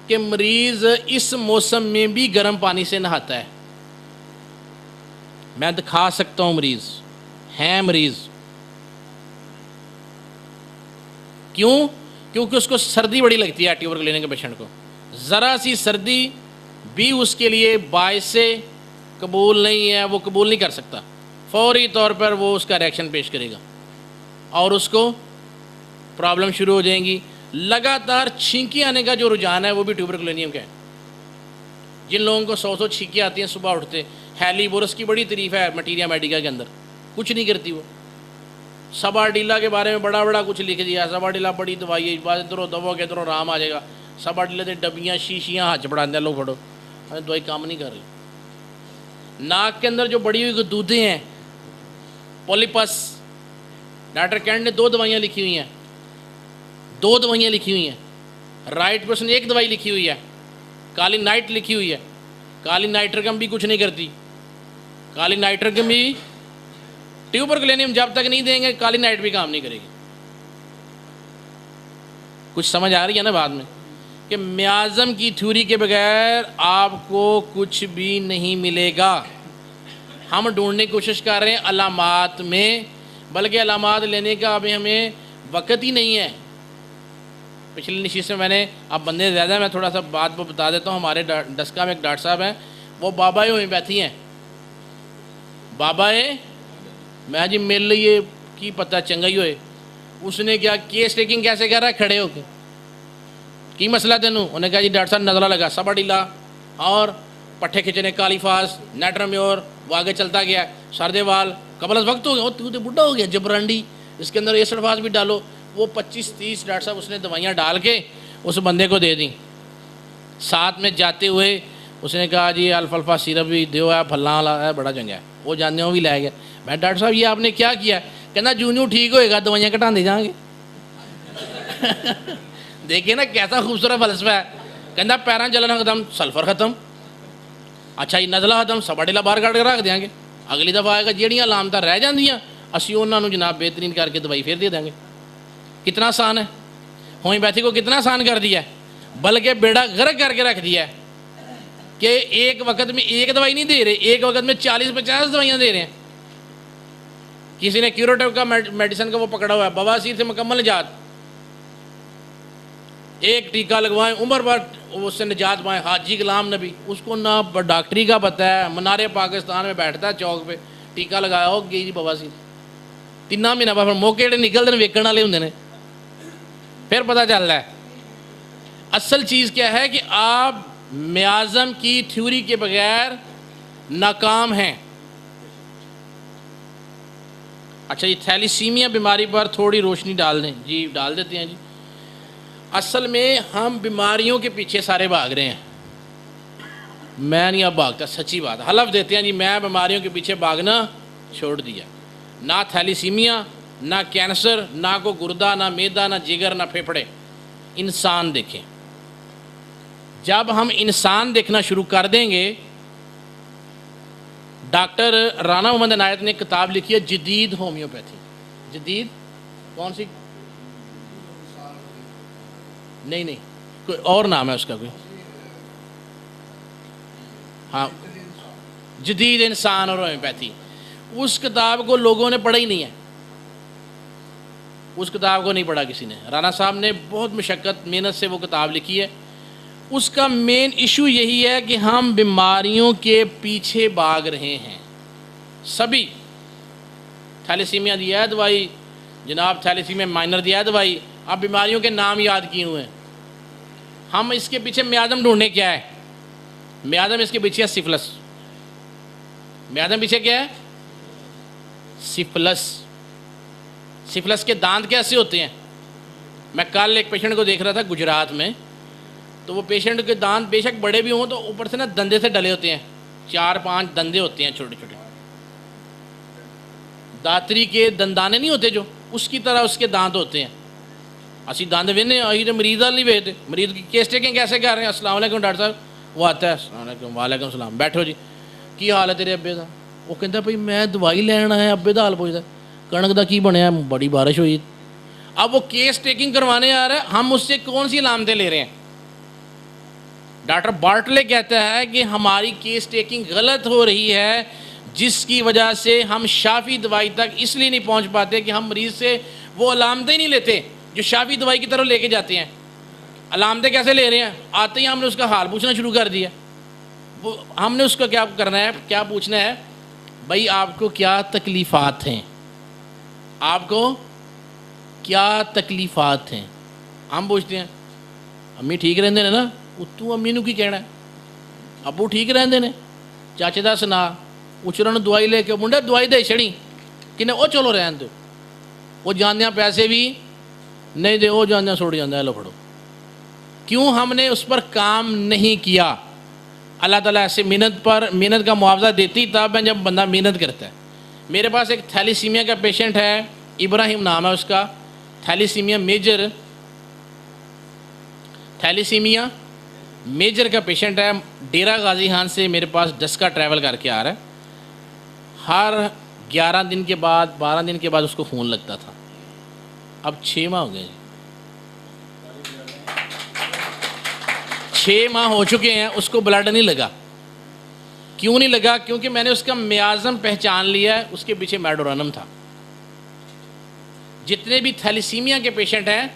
کہ مریض اس موسم میں بھی گرم پانی سے نہاتا ہے۔ میں دکھا سکتا ہوں مریض کیوں؟ کیونکہ اس کو سردی بڑی لگتی ہے۔ ٹیوبرکلینیم کے پیشنٹ کو ذرا سی سردی بھی اس کے لیے باعث قبول نہیں ہے، وہ قبول نہیں کر سکتا، فوری طور پر وہ اس کا ریئیکشن پیش کرے گا اور اس کو پرابلم شروع ہو جائیں گی۔ لگاتار چھینکی آنے کا جو رجحان ہے وہ بھی ٹیوبرکلینیم کا ہے۔ جن لوگوں کو 100 چھینکی آتی ہیں صبح اٹھتے، ہیلی بورس کی بڑی تعریف ہے مٹیریا میڈیکا کے اندر، کچھ نہیں کرتی وہ۔ سباڈیلا کے بارے میں بڑا کچھ لکھ دیا، سباڈیلا بڑی دوائی ہے، بعض ادھر دوا کے ادھر آرام آ جائے گا۔ سباڈیلا سے ڈبیاں شیشیاں ہاتھ پڑھاتے ہیں لوگ، پھڑو دوائی کام نہیں کر رہی۔ ناک کے اندر جو بڑی ہوئی گدودیں ہیں، پولیپس، ڈاکٹر کینٹ نے 2 دوائیاں لکھی ہوئی ہیں، 2 دوائیاں لکھی ہوئی ہیں۔ رائٹ پرسن 1 دوائی لکھی ہوئی ہے، کالی نائٹ لکھی ہوئی ہے۔ کالی نائٹرگم بھی کچھ نہیں کرتی، کالی نائٹرگم بھی ٹیوبرکلینیم جب تک نہیں دیں گے کالی نائٹ بھی کام نہیں کرے گی۔ کچھ سمجھ آ رہی ہے نا بعد میں کہ میازم کی تھیوری کے بغیر آپ کو کچھ بھی نہیں ملے گا۔ ہم ڈھونڈنے کی کوشش کر رہے ہیں علامات میں، بلکہ علامات لینے کا ابھی ہمیں وقت ہی نہیں ہے۔ پچھلی نشست میں نے، اب بندے زیادہ ہیں، میں تھوڑا سا بات بتا دیتا ہوں۔ ہمارے ڈسکا میں ایک ڈاکٹر صاحب ہیں، وہ بابا ہومیوپیتھی ہیں، بابا میں جی مل لیے کی پتہ چنگا ہی ہوئے۔ اس نے کیا کیس ٹیکنگ کیسے کر رہا ہے؟ کھڑے ہو کے، کی مسئلہ تینوں؟ انہیں کہا جی ڈاکٹر صاحب نزلہ لگا، سباڈیلا اور پٹھے کھچنے، کالی فاس، نیٹرمیور، وہ آگے چلتا گیا، سردے وال، قبل از وقت ہو گیا، تو بڈھا ہو گیا، جبرانڈی، اس کے اندر ایسڈ فاس بھی ڈالو۔ وہ 25-30 ڈاکٹر صاحب اس نے دوائیاں ڈال کے اس بندے کو دے دیں۔ ساتھ میں جاتے ہوئے اس نے کہا جی الفا سیرپ بھی دیو ہے، پھلاں والا ہے، بڑا چنگا ہے، وہ جاننے وہ بھی لے گیا۔ میں ڈاکٹر صاحب یہ آپ نے کیا کیا؟ کہنا جوں ٹھیک ہوئے گا دوائیاں گھٹاندے جائیں گے۔ دیکھیں نا کیسا خوبصورت فلسفہ ہے۔ کہنا پیراں جلن ختم، سلفر ختم، اچھا جی نزلہ ختم، سباڈیلا باہر کٹ کے رکھ دیں گے، اگلی دفعہ آئے گا جہڑیاں علامتاں رہ جاندیاں اسی انہاں نوں جناب بہترین کر کے دوائی پھر دے دیں گے۔ کتنا آسان ہے، ہومیوپیتھی کو کتنا آسان کر دیا ہے، بلکہ بیڑا غرق کر کے رکھ دیا ہے کہ ایک وقت میں 1 دوائی نہیں دے رہے، ایک وقت میں 40-50 دوائیاں دے رہے ہیں۔ کسی نے کیوریٹو کا میڈیسن کا وہ پکڑا ہوا ہے، بواسیر سے مکمل نجات، ایک ٹیکہ لگوائیں عمر بھر اس سے نجات پائیں۔ حاجی غلام نبی، اس کو نہ ڈاکٹری کا پتہ ہے، منار پاکستان میں بیٹھتا ہے چوک پہ، ٹیکہ لگایا ہو گئی جی بواسیر، 3 مہینہ بعد موقع جڑے نکلتے ہیں ویکن والے ہوندے نے، پھر پتہ چل رہا ہے۔ اصل چیز کیا ہے کہ آپ میازم کی تھیوری کے بغیر ناکام ہیں۔ اچھا یہ تھیلیسیمیا بیماری پر تھوڑی روشنی ڈال دیں۔ جی ڈال دیتے ہیں جی۔ اصل میں ہم بیماریوں کے پیچھے سارے بھاگ رہے ہیں، میں نہیں اب بھاگتا، سچی بات، حلف دیتے ہیں جی میں بیماریوں کے پیچھے بھاگنا چھوڑ دیا، نہ تھیلیسیمیا، نہ کینسر، نہ کو گردہ، نہ میدا، نہ جگر، نہ پھیپھڑے۔ انسان دیکھیں، جب ہم انسان دیکھنا شروع کر دیں گے، ڈاکٹر رانا محمد عنایت نے کتاب لکھی ہے جدید ہومیوپیتھی۔ جدید کون سی؟ نہیں کوئی اور نام ہے اس کا کوئی، ہاں جدید انسان اور ہومیوپیتھی۔ اس کتاب کو لوگوں نے پڑھا ہی نہیں ہے، اس کتاب کو نہیں پڑھا کسی نے۔ رانا صاحب نے بہت مشقت محنت سے وہ کتاب لکھی ہے۔ اس کا مین ایشو یہی ہے کہ ہم بیماریوں کے پیچھے بھاگ رہے ہیں سبھی۔ تھیلیسیمیا دیا ہے دوائی جناب، تھیلیسیمیا مائنر دیا ہے دوائی، اب بیماریوں کے نام یاد کیے ہوئے ہیں ہم۔ اس کے پیچھے میادم ڈھونڈنے کیا ہے؟ میادم اس کے پیچھے ہے سفلس۔ میادم پیچھے کیا ہے؟ سفلس۔ سفلس کے دانت کیسے ہوتے ہیں؟ میں کل ایک پیشنٹ کو دیکھ رہا تھا گجرات میں، تو وہ پیشنٹ کے دانت بے شک بڑے بھی ہوں تو اوپر سے نا دندے سے ڈلے ہوتے ہیں، 4-5 دندے ہوتے ہیں چھوٹے چھوٹے، داتری کے دندانے نہیں ہوتے جو، اس کی طرح اس کے دانت ہوتے ہیں۔ اسی دانت وینے آئی تو مریض نہیں بھیجتے، مریض کی کیس ٹیکنگ کیسے کر رہے ہیں؟ السلام علیکم ڈاکٹر صاحب، وہ آتا ہے السلام علیکم، وعلیکم السلام، بیٹھو جی، کی حال ہے تیرے ابے دا؟ وہ کہتا بھائی میں دوائی لینا ہے، ابے دا حال پوچھتا کنک دا کی بنیا، بڑی بارش ہوئی۔ اب وہ کیس ٹیکنگ کروانے آ رہا ہے، ہم اس سے کون سی علامتیں لے رہے ہیں؟ ڈاکٹر بارٹلے کہتا ہے کہ ہماری کیس ٹیکنگ غلط ہو رہی ہے، جس کی وجہ سے ہم شافی دوائی تک اس لیے نہیں پہنچ پاتے کہ ہم مریض سے وہ علامتیں نہیں لیتے جو شافی دوائی کی طرف لے کے جاتے ہیں۔ علامتیں کیسے لے رہے ہیں؟ آتے ہی ہم نے اس کا حال پوچھنا شروع کر دیا۔ وہ ہم نے اس کو کیا کرنا ہے، کیا پوچھنا ہے؟ بھائی آپ کو کیا تکلیفات ہیں؟ آپ کو کیا تکلیفات ہیں؟ ہم پوچھتے ہیں امی ٹھیک رہندے نے نا؟ تو امی نو کی کہنا ہے؟ ابو ٹھیک رہندے نے؟ چاچے دا سنا، اچھروں نے دوائی لے کے منڈے دوائی دے چھڑی کہ وہ چلو رہن دو، وہ جاندیاں پیسے بھی نہیں دے، وہ جاندیاں چھوڑ جاندہ ہے، لو پڑھو۔ کیوں ہم نے اس پر کام نہیں کیا؟ اللہ تعالیٰ ایسے محنت کا معاوضہ دیتی تب ہے جب بندہ محنت کرتا ہے۔ میرے پاس ایک تھیلیسیمیا کا پیشنٹ ہے، ابراہیم نام ہے اس کا، تھیلیسیمیا میجر کا پیشنٹ ہے، ڈیرہ غازی خان سے میرے پاس ڈسکا ٹریول کر کے آ رہا ہے۔ ہر 11 دن کے بعد 12 دن کے بعد اس کو خون لگتا تھا، اب 6 ماہ ہو گئے، 6 ماہ ہو چکے ہیں، اس کو بلڈ نہیں لگا۔ کیوں نہیں لگا؟ کیونکہ میں نے اس کا میازم پہچان لیا ہے، اس کے پیچھے میڈورانم تھا۔ جتنے بھی تھیلیسیمیا کے پیشنٹ ہیں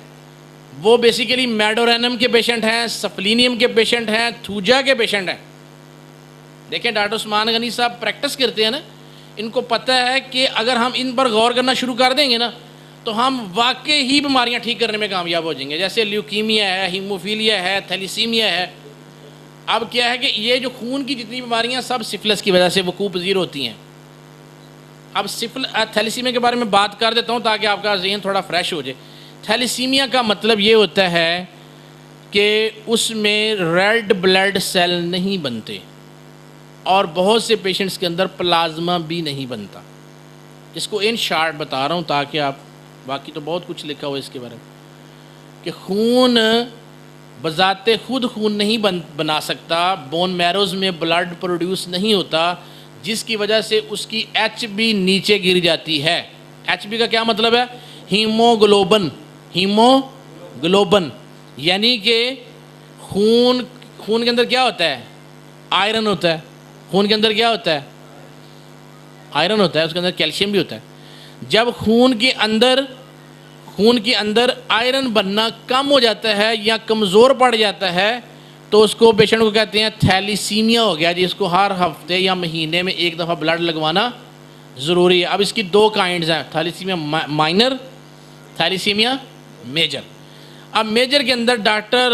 وہ بیسیکلی میڈورینم کے پیشنٹ ہیں، سفلینیم کے پیشنٹ ہیں، تھوجا کے پیشنٹ ہیں۔ دیکھیں ڈاکٹر عثمان غنی صاحب پریکٹس کرتے ہیں نا، ان کو پتہ ہے کہ اگر ہم ان پر غور کرنا شروع کر دیں گے نا تو ہم واقعی ہی بیماریاں ٹھیک کرنے میں کامیاب ہو جائیں گے۔ جیسے لیوکیمیا ہے، ہیموفیلیا ہے، تھیلیسیمیا ہے۔ اب کیا ہے کہ یہ جو خون کی جتنی بیماریاں سب سفلس کی وجہ سے وقوع پذیر ہوتی ہیں۔ اب تھیلیسیمیا کے بارے میں بات کر دیتا ہوں تاکہ آپ کا ذہن تھوڑا فریش ہو جائے۔ تھیلیسیمیا کا مطلب یہ ہوتا ہے کہ اس میں ریڈ بلڈ سیل نہیں بنتے، اور بہت سے پیشنٹس کے اندر پلازما بھی نہیں بنتا۔ اس کو ان شارٹ بتا رہا ہوں تاکہ آپ، باقی تو بہت کچھ لکھا ہوا ہے اس کے بارے میں، کہ خون بذات خود خون نہیں بنا سکتا، بون میروز میں بلڈ پروڈیوس نہیں ہوتا، جس کی وجہ سے اس کی ایچ بی نیچے گر جاتی ہے۔ ایچ بی کا کیا مطلب ہے؟ ہیموگلوبن یعنی کہ خون کے اندر کیا ہوتا ہے؟ آئرن ہوتا ہے۔ خون کے اندر کیا ہوتا ہے؟ آئرن ہوتا ہے، اس کے اندر کیلشیم بھی ہوتا ہے۔ جب خون کے اندر آئرن بننا کم ہو جاتا ہے یا کمزور پڑ جاتا ہے تو اس کو پیشنٹ کو کہتے ہیں تھیلیسیمیا ہو گیا جی، اس کو ہر ہفتے یا مہینے میں ایک دفعہ بلڈ لگوانا ضروری ہے۔ اب اس کی 2 کائنڈز ہیں، تھیلیسیمیا مائنر، تھیلیسیمیا میجر۔ اب میجر کے اندر ڈاکٹر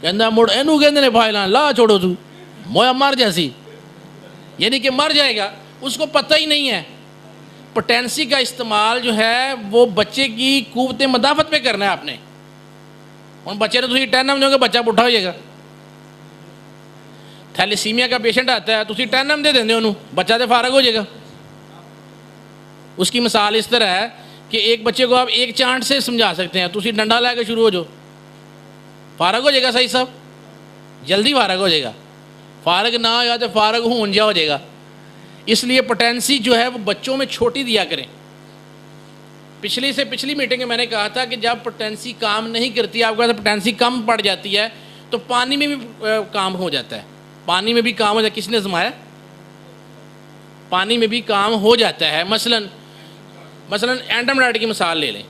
کہنا مڑ اینو کہندے نے بھائی لا چھوڑو تو مویا مر جیسی، یعنی کہ مر جائے گا، اس کو پتہ ہی نہیں ہے۔ پوٹینسی کا استعمال جو ہے وہ بچے کی قوت مدافعت پہ کرنا ہے آپ نے۔ ہوں بچے نے تھی 10 دو گے بچہ پٹھا ہو جائے گا۔ تھیلیسیمیا کا پیشنٹ آتا ہے تھی 10 دے دیں انہوں، بچہ تو فارغ ہو جائے گا۔ اس کی مثال اس طرح ہے کہ ایک بچے کو آپ ایک چانٹ سے سمجھا سکتے ہیں، تھی ڈنڈا لے کے شروع ہو جاؤ، فارغ ہو جائے گا۔ صحیح صاحب جلدی فارغ ہو جائے گا، فارغ نہ یا تو فارغ ہوں جا ہو جائے گا۔ اس لیے پوٹینسی جو ہے وہ بچوں میں چھوٹی دیا کریں۔ پچھلی میٹنگ میں میں نے کہا تھا کہ جب پوٹینسی کام نہیں کرتی، آپ کو پوٹینسی کم پڑ جاتی ہے تو پانی میں بھی کام ہو جاتا ہے، پانی میں بھی کام ہو جاتا ہے۔ کس نے زمایا؟ پانی میں بھی کام ہو جاتا ہے۔ مثلا اینڈمرائڈ کی مثال لے لیں،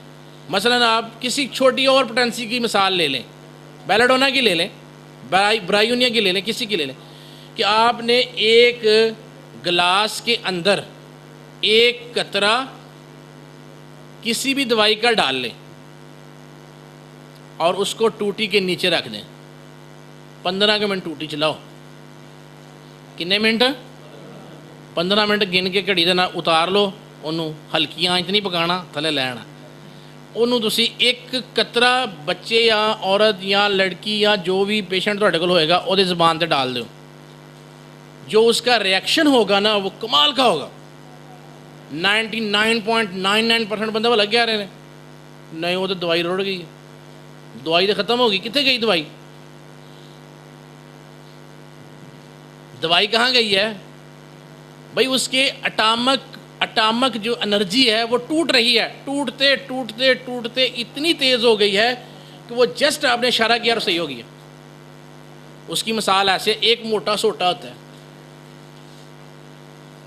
مثلا آپ کسی چھوٹی اور پوٹینسی کی مثال لے لیں، بیلاڈونا کی لے لیں، برائیونیا کی لے لیں، کسی کی لے لیں کہ آپ نے ایک گلاس کے اندر ایک قطرہ کسی بھی دوائی کا ڈال لیں اور اس کو ٹوٹی کے نیچے رکھ دیں، 15 منٹ ٹوٹی چلاؤ۔ کتنے منٹ؟ 15 منٹ گن کے گھڑی دینا، اتار لو انہوں، ہلکی آنچ نہیں پکانا، تھلے لینا انہوں۔ تسی ایک قطرہ بچے یا عورت یا لڑکی یا جو بھی پیشنٹ تھوڑے کول ہوئے گا وہ زبان تے ڈال دو، جو اس کا ریئیکشن ہوگا نا وہ کمال کا ہوگا۔ 99.99% بندہ وہ لگ گیا رہے ہیں، نہیں وہ تو دوائی روڑ گئی ہے، دوائی تو ختم ہوگی۔ کتنے گئی دوائی؟ دوائی کہاں گئی ہے بھائی؟ اس کے اٹامک جو انرجی ہے وہ ٹوٹ رہی ہے، ٹوٹتے ٹوٹتے ٹوٹتے اتنی تیز ہو گئی ہے کہ وہ جسٹ آپ نے اشارہ کیا اور صحیح ہو گئی ہے۔ اس کی مثال ایسے، ایک موٹا سوٹا ہوتا ہے،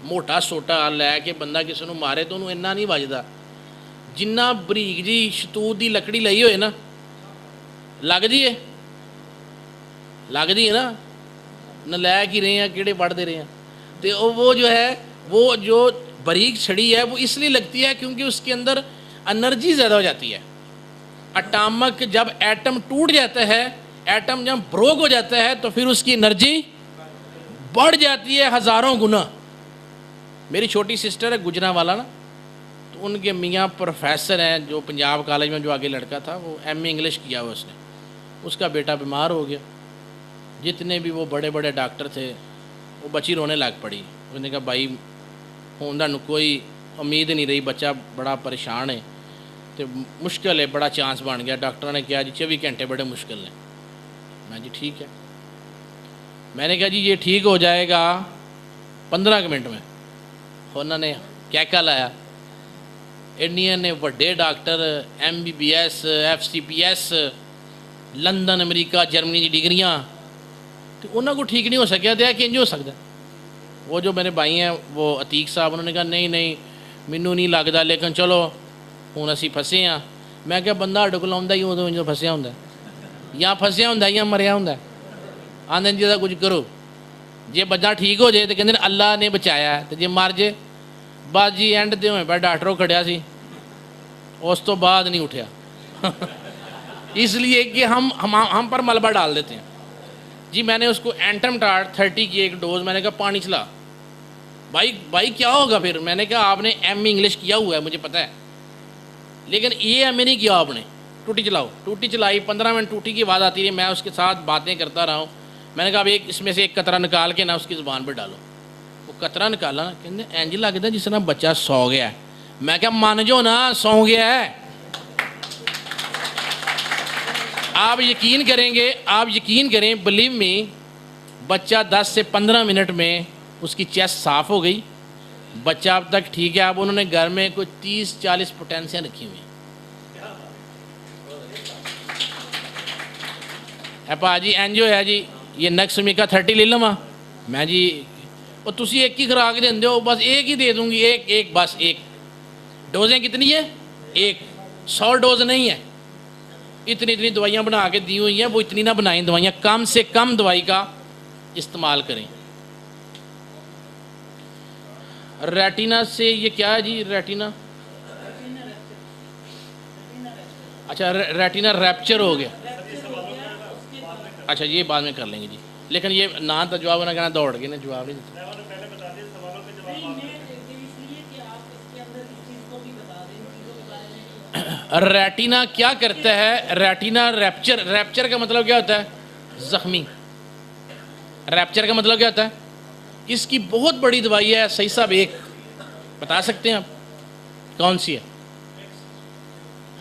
موٹا سوٹا لے کے بندہ کسی نے مارے تو انہوں اینا نہیں بجدا، جنہ بریک جی شتوت دی لکڑی لئی ہوئے نا لگ جی ہے، لگ جی ہے نا، نہ لے کی رہے ہیں کیڑے پڑھ دے رہے ہیں۔ تو وہ جو ہے وہ جو باریک چھڑی ہے وہ اس لیے لگتی ہے کیونکہ اس کے اندر انرجی زیادہ ہو جاتی ہے۔ اٹامک جب ایٹم ٹوٹ جاتا ہے، ایٹم جب بروک ہو جاتا ہے تو پھر اس کی انرجی بڑھ جاتی ہے ہزاروں گنا۔ میری چھوٹی سسٹر ہے گجرا والا نا، تو ان کے میاں پروفیسر ہیں جو پنجاب کالج میں جو آگے لڑکا تھا وہ ایم اے انگلش کیا ہوا اس نے، اس کا بیٹا بیمار ہو گیا، جتنے بھی وہ بڑے بڑے ڈاکٹر تھے وہ بچی رونے لگ پڑی۔ اس نے کہا بھائی ہوندا نو کوئی امید نہیں رہی، بچہ بڑا پریشان ہے، تو مشکل ہے، بڑا چانس بن گیا۔ ڈاکٹر نے کہا جی 24 گھنٹے بڑے مشکل ہیں۔ میں جی ٹھیک ہے، میں نے کہا جی یہ ٹھیک ہو جائے گا 15 منٹ میں۔ انہوں نے کیا لایا، انڈین نے وڈے ڈاکٹر MBBS FCPS لندن امریکہ جرمنی کی ڈگریاں، تو انہوں کو ٹھیک نہیں ہو سکیا، دیا کہ انج ہو سکتا۔ وہ جو میرے بھائی ہیں وہ عتیق صاحب، انہوں نے کہا نہیں مینوں نہیں لگتا، لیکن چلو ہوں اسی پھسے ہاں۔ میں کہا بندہ ہڈ کو آتا ہی ادو جو پھسیا ہوں، یا پھسیا ہوں یا مریا ہوں، آدھے جی کچھ کرو، جی بچہ ٹھیک ہو جائے تو کہتے ہیں اللہ نے بچایا ہے، تو جی مر جائے بس جی اینڈ دے ہوئے پہ ڈاکٹر کھڑیا سی، اس تو بعد نہیں اٹھیا اس لیے کہ ہم پر ملبہ ڈال دیتے ہیں۔ جی میں نے اس کو اینٹم ٹارٹ 30 کی ایک ڈوز، میں نے کہا پانی چلا۔ بھائی کیا ہوگا پھر؟ میں نے کہا آپ نے ایم اے انگلش کیا ہوا ہے مجھے پتہ ہے، لیکن یہ ایم اے نہیں کیا آپ نے، ٹوٹی چلاؤ۔ ٹوٹی چلائی، 15 منٹ ٹوٹی کی آواز آتی رہی، میں اس کے ساتھ باتیں کرتا رہا ہوں۔ میں نے کہا اب اس میں سے ایک قطرہ نکال کے نا اس کی زبان پہ ڈالو۔ وہ قطرہ نکالا نا، کہتے اینج لگتا ہے جس طرح بچہ سو گیا ہے۔ میں کہا مان جو نا سو گیا ہے۔ آپ یقین کریں بلیو می، بچہ 10 سے 15 منٹ میں اس کی چیسٹ صاف ہو گئی، بچہ اب تک ٹھیک ہے۔ اب انہوں نے گھر میں کوئی 30-40 پوٹینسیاں رکھی ہوئی ہیں۔ پا جی اینجو ہے جی یہ نیکسٹ میکا 30 لے لواں میں جی، اور تسی ایک ہی خوراک دے ہو، بس ایک ہی دے دوں گی، ایک بس ایک۔ ڈوزیں کتنی ہیں؟ ایک، 100 ڈوز نہیں ہے۔ اتنی دوائیاں بنا کے دی ہوئی ہیں، وہ اتنی نہ بنائیں دوائیاں، کم سے کم دوائی کا استعمال کریں۔ ریٹینا سے یہ کیا ہے جی؟ ریٹینا اچھا ریٹینا ریپچر ہو گیا، اچھا یہ بعد میں کر لیں گے جی، لیکن یہ نہ تو جواب نہ کہنا دوڑ کے نا جواب نہیں دیتا۔ ریٹینا کیا کرتا ہے؟ ریٹینا ریپچر، ریپچر کا مطلب کیا ہوتا ہے؟ زخمی۔ ریپچر کا مطلب کیا ہوتا ہے؟ اس کی بہت بڑی دوائی ہے صحیح صاحب، ایک بتا سکتے ہیں آپ کون سی ہے؟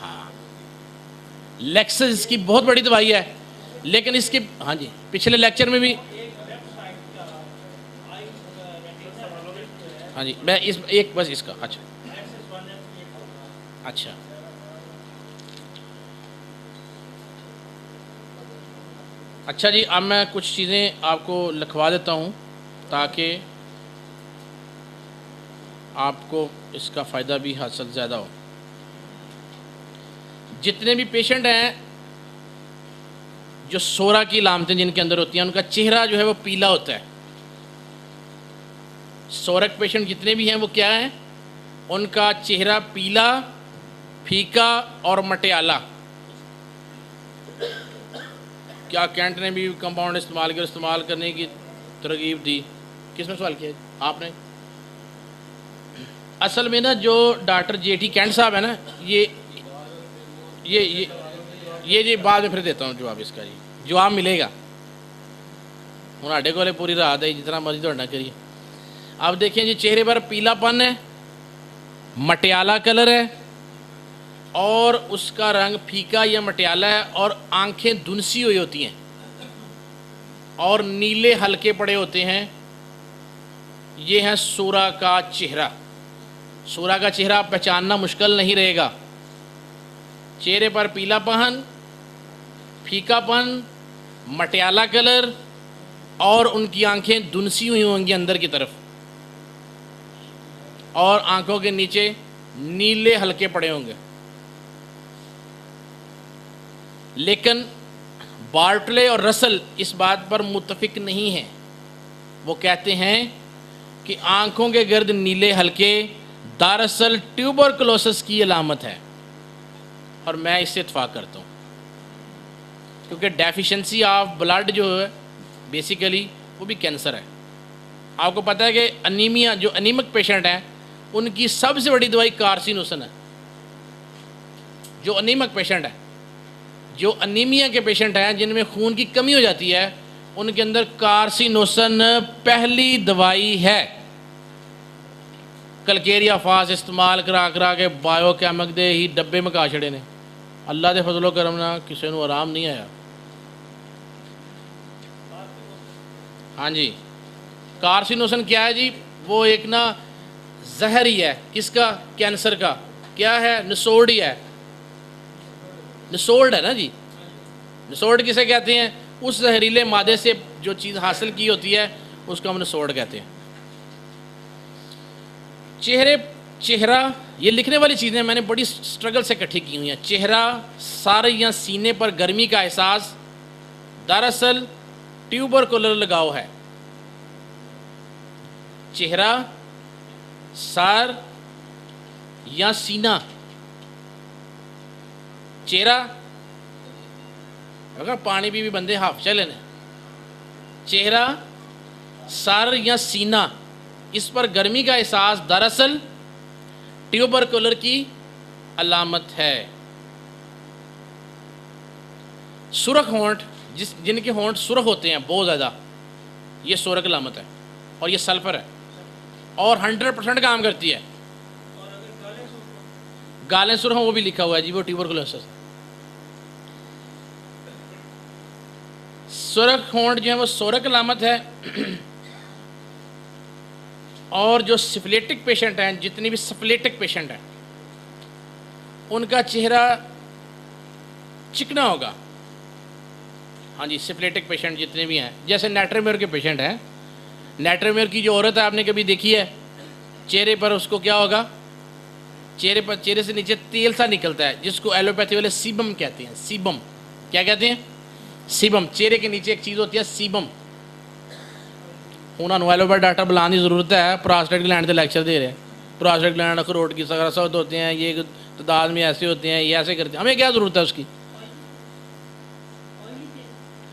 ہاں لیکسس اس کی بہت بڑی دوائی ہے، لیکن اس کی ہاں جی پچھلے لیکچر میں بھی ہاں جی میں اس ایک بس اس کا اچھا اچھا اچھا جی اب میں کچھ چیزیں آپ کو لکھوا دیتا ہوں تاکہ آپ کو اس کا فائدہ بھی حاصل زیادہ ہو۔ جتنے بھی پیشنٹ ہیں جو سورا کی علامتیں جن کے اندر ہوتی ہیں ان کا چہرہ جو ہے وہ پیلا ہوتا ہے۔ سورک پیشنٹ جتنے بھی ہیں وہ کیا ہیں؟ ان کا چہرہ پیلا، پھیکا اور مٹیالہ۔ کیا کینٹ نے بھی کمپاؤنڈ استعمال کیا، استعمال کرنے کی ترغیب دی؟ کس نے سوال کیا آپ نے؟ اصل میں نا جو ڈاکٹر جے ٹی کینٹ صاحب ہے نا یہ بعد میں پھر دیتا ہوں جواب اس کا، جی جواب ملے گا ہوں آڈے کو پوری رات ہے جتنا مرضی دوڑنا کریے۔ اب دیکھیں جی چہرے پر پیلا پن ہے، مٹیالہ کلر ہے اور اس کا رنگ پھیکا یا مٹیالہ ہے اور آنکھیں دھنسی ہوئی ہوتی ہیں اور نیلے ہلکے پڑے ہوتے ہیں۔ یہ ہے سورا کا چہرہ۔ سورا کا چہرہ پہچاننا مشکل نہیں رہے گا۔ چہرے پر پیلا پن، پھیکا پن، مٹیالہ کلر اور ان کی آنکھیں دھنسی ہوئی ہوں گی اندر کی طرف اور آنکھوں کے نیچے نیلے ہلکے پڑے ہوں گے۔ لیکن بارٹلے اور رسل اس بات پر متفق نہیں ہیں۔ وہ کہتے ہیں کہ آنکھوں کے گرد نیلے ہلکے دراصل ٹیوبرکلوسس کی علامت ہے، اور میں اس سے اتفاق کرتا ہوں کیونکہ ڈیفیشنسی آف بلڈ جو ہے بیسیکلی وہ بھی کینسر ہے۔ آپ کو پتہ ہے کہ انیمیا جو انیمک پیشنٹ ہیں ان کی سب سے بڑی دوائی کارسینوسن ہے۔ جو انیمک پیشنٹ ہے، جو انیمیا کے پیشنٹ ہیں جن میں خون کی کمی ہو جاتی ہے، ان کے اندر کارسینوسن پہلی دوائی ہے۔ کلکیریا فاس استعمال کرا کے بایو کیمک دے ہی ڈبے میں کھا چھڑے نے۔ اللہ دے فضل و کرم نہ کسی نو آرام نہیں آیا۔ ہاں جی کارسینوسن کیا ہے جی؟ وہ ایک نا زہر ہی ہے۔ کس کا؟ کینسر کا۔ کیا ہے؟ نسوڈ ہی ہے۔ نسوڈ ہے نا جی۔ نسوڈ کسے کہتے ہیں؟ اس زہریلے مادے سے جو چیز حاصل کی ہوتی ہے اس کو ہم نسوڈ کہتے ہیں۔ چہرہ یہ لکھنے والی چیزیں میں نے بڑی سٹرگل سے اکٹھی کی ہوئی ہیں۔ چہرہ، سر یا سینے پر گرمی کا احساس دراصل ٹیوبرکلر لگاؤ ہے۔ چہرہ، سر یا سینہ، چہرہ اگر پانی بھی بندے ہاف چلے نا، چہرہ، سر یا سینہ اس پر گرمی کا احساس دراصل ٹیوبرکلر کی علامت ہے۔ سرخ ہونٹ جن کے ہونٹ سرخ ہوتے ہیں بہت زیادہ، یہ سورک علامت ہے اور یہ سلفر ہے اور 100% کام کرتی ہے۔ گالیں سرخ وہ بھی لکھا ہوا ہے جی، وہ ٹیوبرکلوسس۔ سرخ ہونٹ جو ہے وہ سورک علامت ہے، اور جو سفلیٹک پیشنٹ ہیں، جتنی بھی سفلیٹک پیشنٹ ہیں ان کا چہرہ چکنا ہوگا۔ ہاں جی سفلیٹک پیشنٹ جتنے بھی ہیں، جیسے نیٹرمیئر کے پیشنٹ ہیں، نیٹرمیئر کی جو عورت ہے آپ نے کبھی دیکھی ہے، چہرے پر اس کو کیا ہوگا؟ چہرے سے نیچے تیل سا نکلتا ہے جس کو ایلوپیتھی والے سیبم کہتے ہیں۔ سیبم کیا کہتے ہیں؟ سیبم۔ چہرے کے نیچے ایک چیز ہوتی ہے سیبم۔ انہوں نے ایلوپیتھ ڈاکٹر بلانے کی ضرورت ہے، پراسٹیٹ گلینڈ سے لیکچر دے رہے ہیں۔ پراسٹیٹ گلینڈ اخروٹ کی سخت ہوتے ہیں، یہ تعداد میں ایسے ہوتے ہیں، یہ ایسے کرتے ہیں، ہمیں کیا ضرورت ہے اس کی؟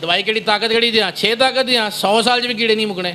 ਦਵਾਈ ਕਿਹੜੀ ਤਾਕਤ ਕਿਹੜੀ ਦਿਆਂ? 6 ਤਾਕਤ ਦਿਆਂ, 100 ਸਾਲ 'ਚ ਵੀ ਕੀੜੇ ਨਹੀਂ ਮੁੱਕਣੇ।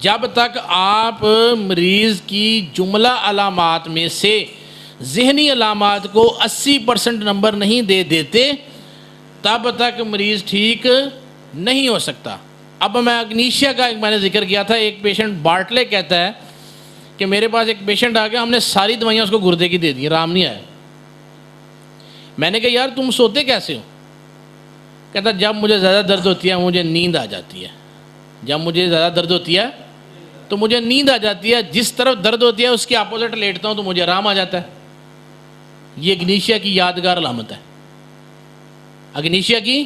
جب تک آپ مریض کی جملہ علامات میں سے ذہنی علامات کو 80% نمبر نہیں دے دیتے تب تک مریض ٹھیک نہیں ہو سکتا۔ اب میں اگنیشیا کا ایک میں نے ذکر کیا تھا، ایک پیشنٹ بارٹلے کہتا ہے کہ میرے پاس ایک پیشنٹ آ گیا، ہم نے ساری دوائیاں اس کو گردے کی دے دی، آرام نہیں آیا۔ میں نے کہا یار تم سوتے کیسے ہو؟ کہتا جب مجھے زیادہ درد ہوتی ہے مجھے نیند آ جاتی ہے، جب مجھے زیادہ درد ہوتی ہے تو مجھے نیند آ جاتی ہے، جس طرف درد ہوتی ہے اس کے اپوزٹ لیٹتا ہوں تو مجھے آرام آ جاتا ہے۔ یہ اگنیشیا کی یادگار علامت ہے، اگنیشیا کی۔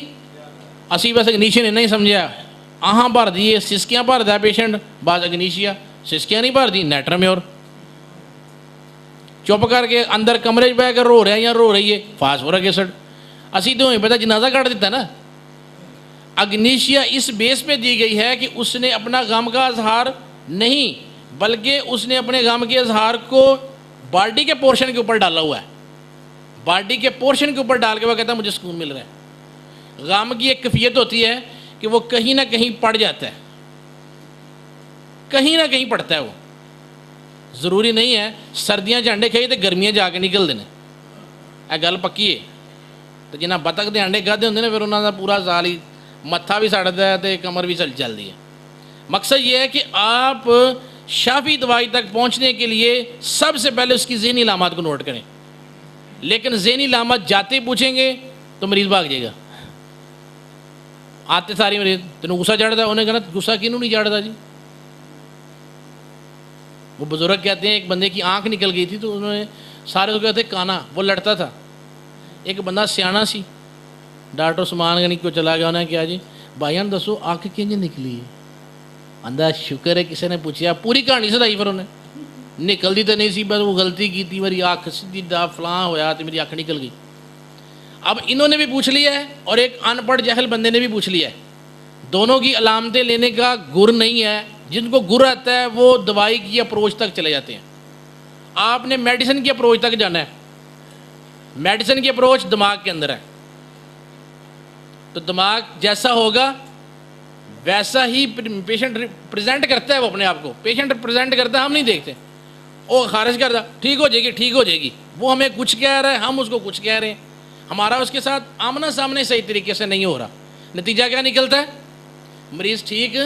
اسی بس اگنیشیا نے نہیں سمجھا، آہاں بھر دیے، سسکیاں بھر دیا پیشنٹ، بعض اگنیشیا سسکیاں نہیں بھر دی، نیٹر میں اور چپ کر کے اندر کمرے بہ کر رو رہے ہیں یا رو رہی ہے، فاسفورک ایسڈ۔ اسی تو پتا جنازہ کاٹ دیتا نا۔ اگنیشیا اس بیس پہ دی گئی ہے کہ اس نے اپنا غم کا اظہار نہیں بلکہ اس نے اپنے غم کے اظہار کو باڈی کے پورشن کے اوپر ڈالا ہوا ہے، باڈی کے پورشن کے اوپر ڈال کے وہ کہتا ہے مجھے سکون مل رہا ہے۔ غم کی ایک کیفیت ہوتی ہے کہ وہ کہیں نہ کہیں پڑ جاتا ہے، کہیں نہ کہیں پڑتا ہے، وہ ضروری نہیں ہے سردیاں انڈے کھائی تو گرمیاں جا کے نکل دینے، اے گل پکی ہے۔ تو جنہیں بطخ دے انڈے کھادے ہوندے نے پھر انہوں کا پورا سال ہی متھا بھی سڑتا ہے تو کمر بھی چلتی ہے۔ مقصد یہ ہے کہ آپ شافی دوائی تک پہنچنے کے لیے سب سے پہلے اس کی ذہنی علامات کو نوٹ کریں، لیکن ذہنی علامات جاتے پوچھیں گے تو مریض بھاگ جائے گا۔ آتے ساری مریض تینوں غصہ چڑھتا ہے، انہیں کہنا غصہ کینوں نہیں چڑھتا جی؟ وہ بزرگ کہتے ہیں ایک بندے کی آنکھ نکل گئی تھی تو انہوں نے سارے تو کہتے کانا، وہ لڑتا تھا۔ ایک بندہ سیانا سی، ڈاکٹر عثمان غنی کو چلا گیا، انہیں کیا جی بھائیان دسو آنکھ کینج نکلی ہے؟ اندھا شکر ہے کسی نے پوچھا، پوری کہانی سنائی پر انہیں، نکلتی تو نہیں سی بس وہ غلطی کی تھی، میری آنکھ سیدھی دا فلاں ہویا تو میری آنکھ نکل گئی۔ اب انہوں نے بھی پوچھ لیا ہے اور ایک ان پڑھ جاہل بندے نے بھی پوچھ لیا ہے، دونوں کی علامتیں لینے کا گر نہیں ہے۔ جن کو گر آتا ہے وہ دوائی کی اپروچ تک چلے جاتے ہیں، آپ نے میڈیسن کی اپروچ تک جانا ہے۔ میڈیسن کی اپروچ دماغ کے اندر ہے، تو دماغ جیسا ہوگا ویسا ہی پیشنٹ پریزنٹ کرتا ہے، وہ اپنے آپ کو پیشنٹ پریزنٹ کرتا ہے، ہم نہیں دیکھتے۔ وہ خارج کرتا ٹھیک ہو جائے گی ٹھیک ہو جائے گی، وہ ہمیں کچھ کہہ رہا ہے ہم اس کو کچھ کہہ رہے ہیں، ہمارا اس کے ساتھ آمنا سامنے صحیح طریقے سے نہیں ہو رہا، نتیجہ کیا نکلتا ہے؟ مریض ٹھیک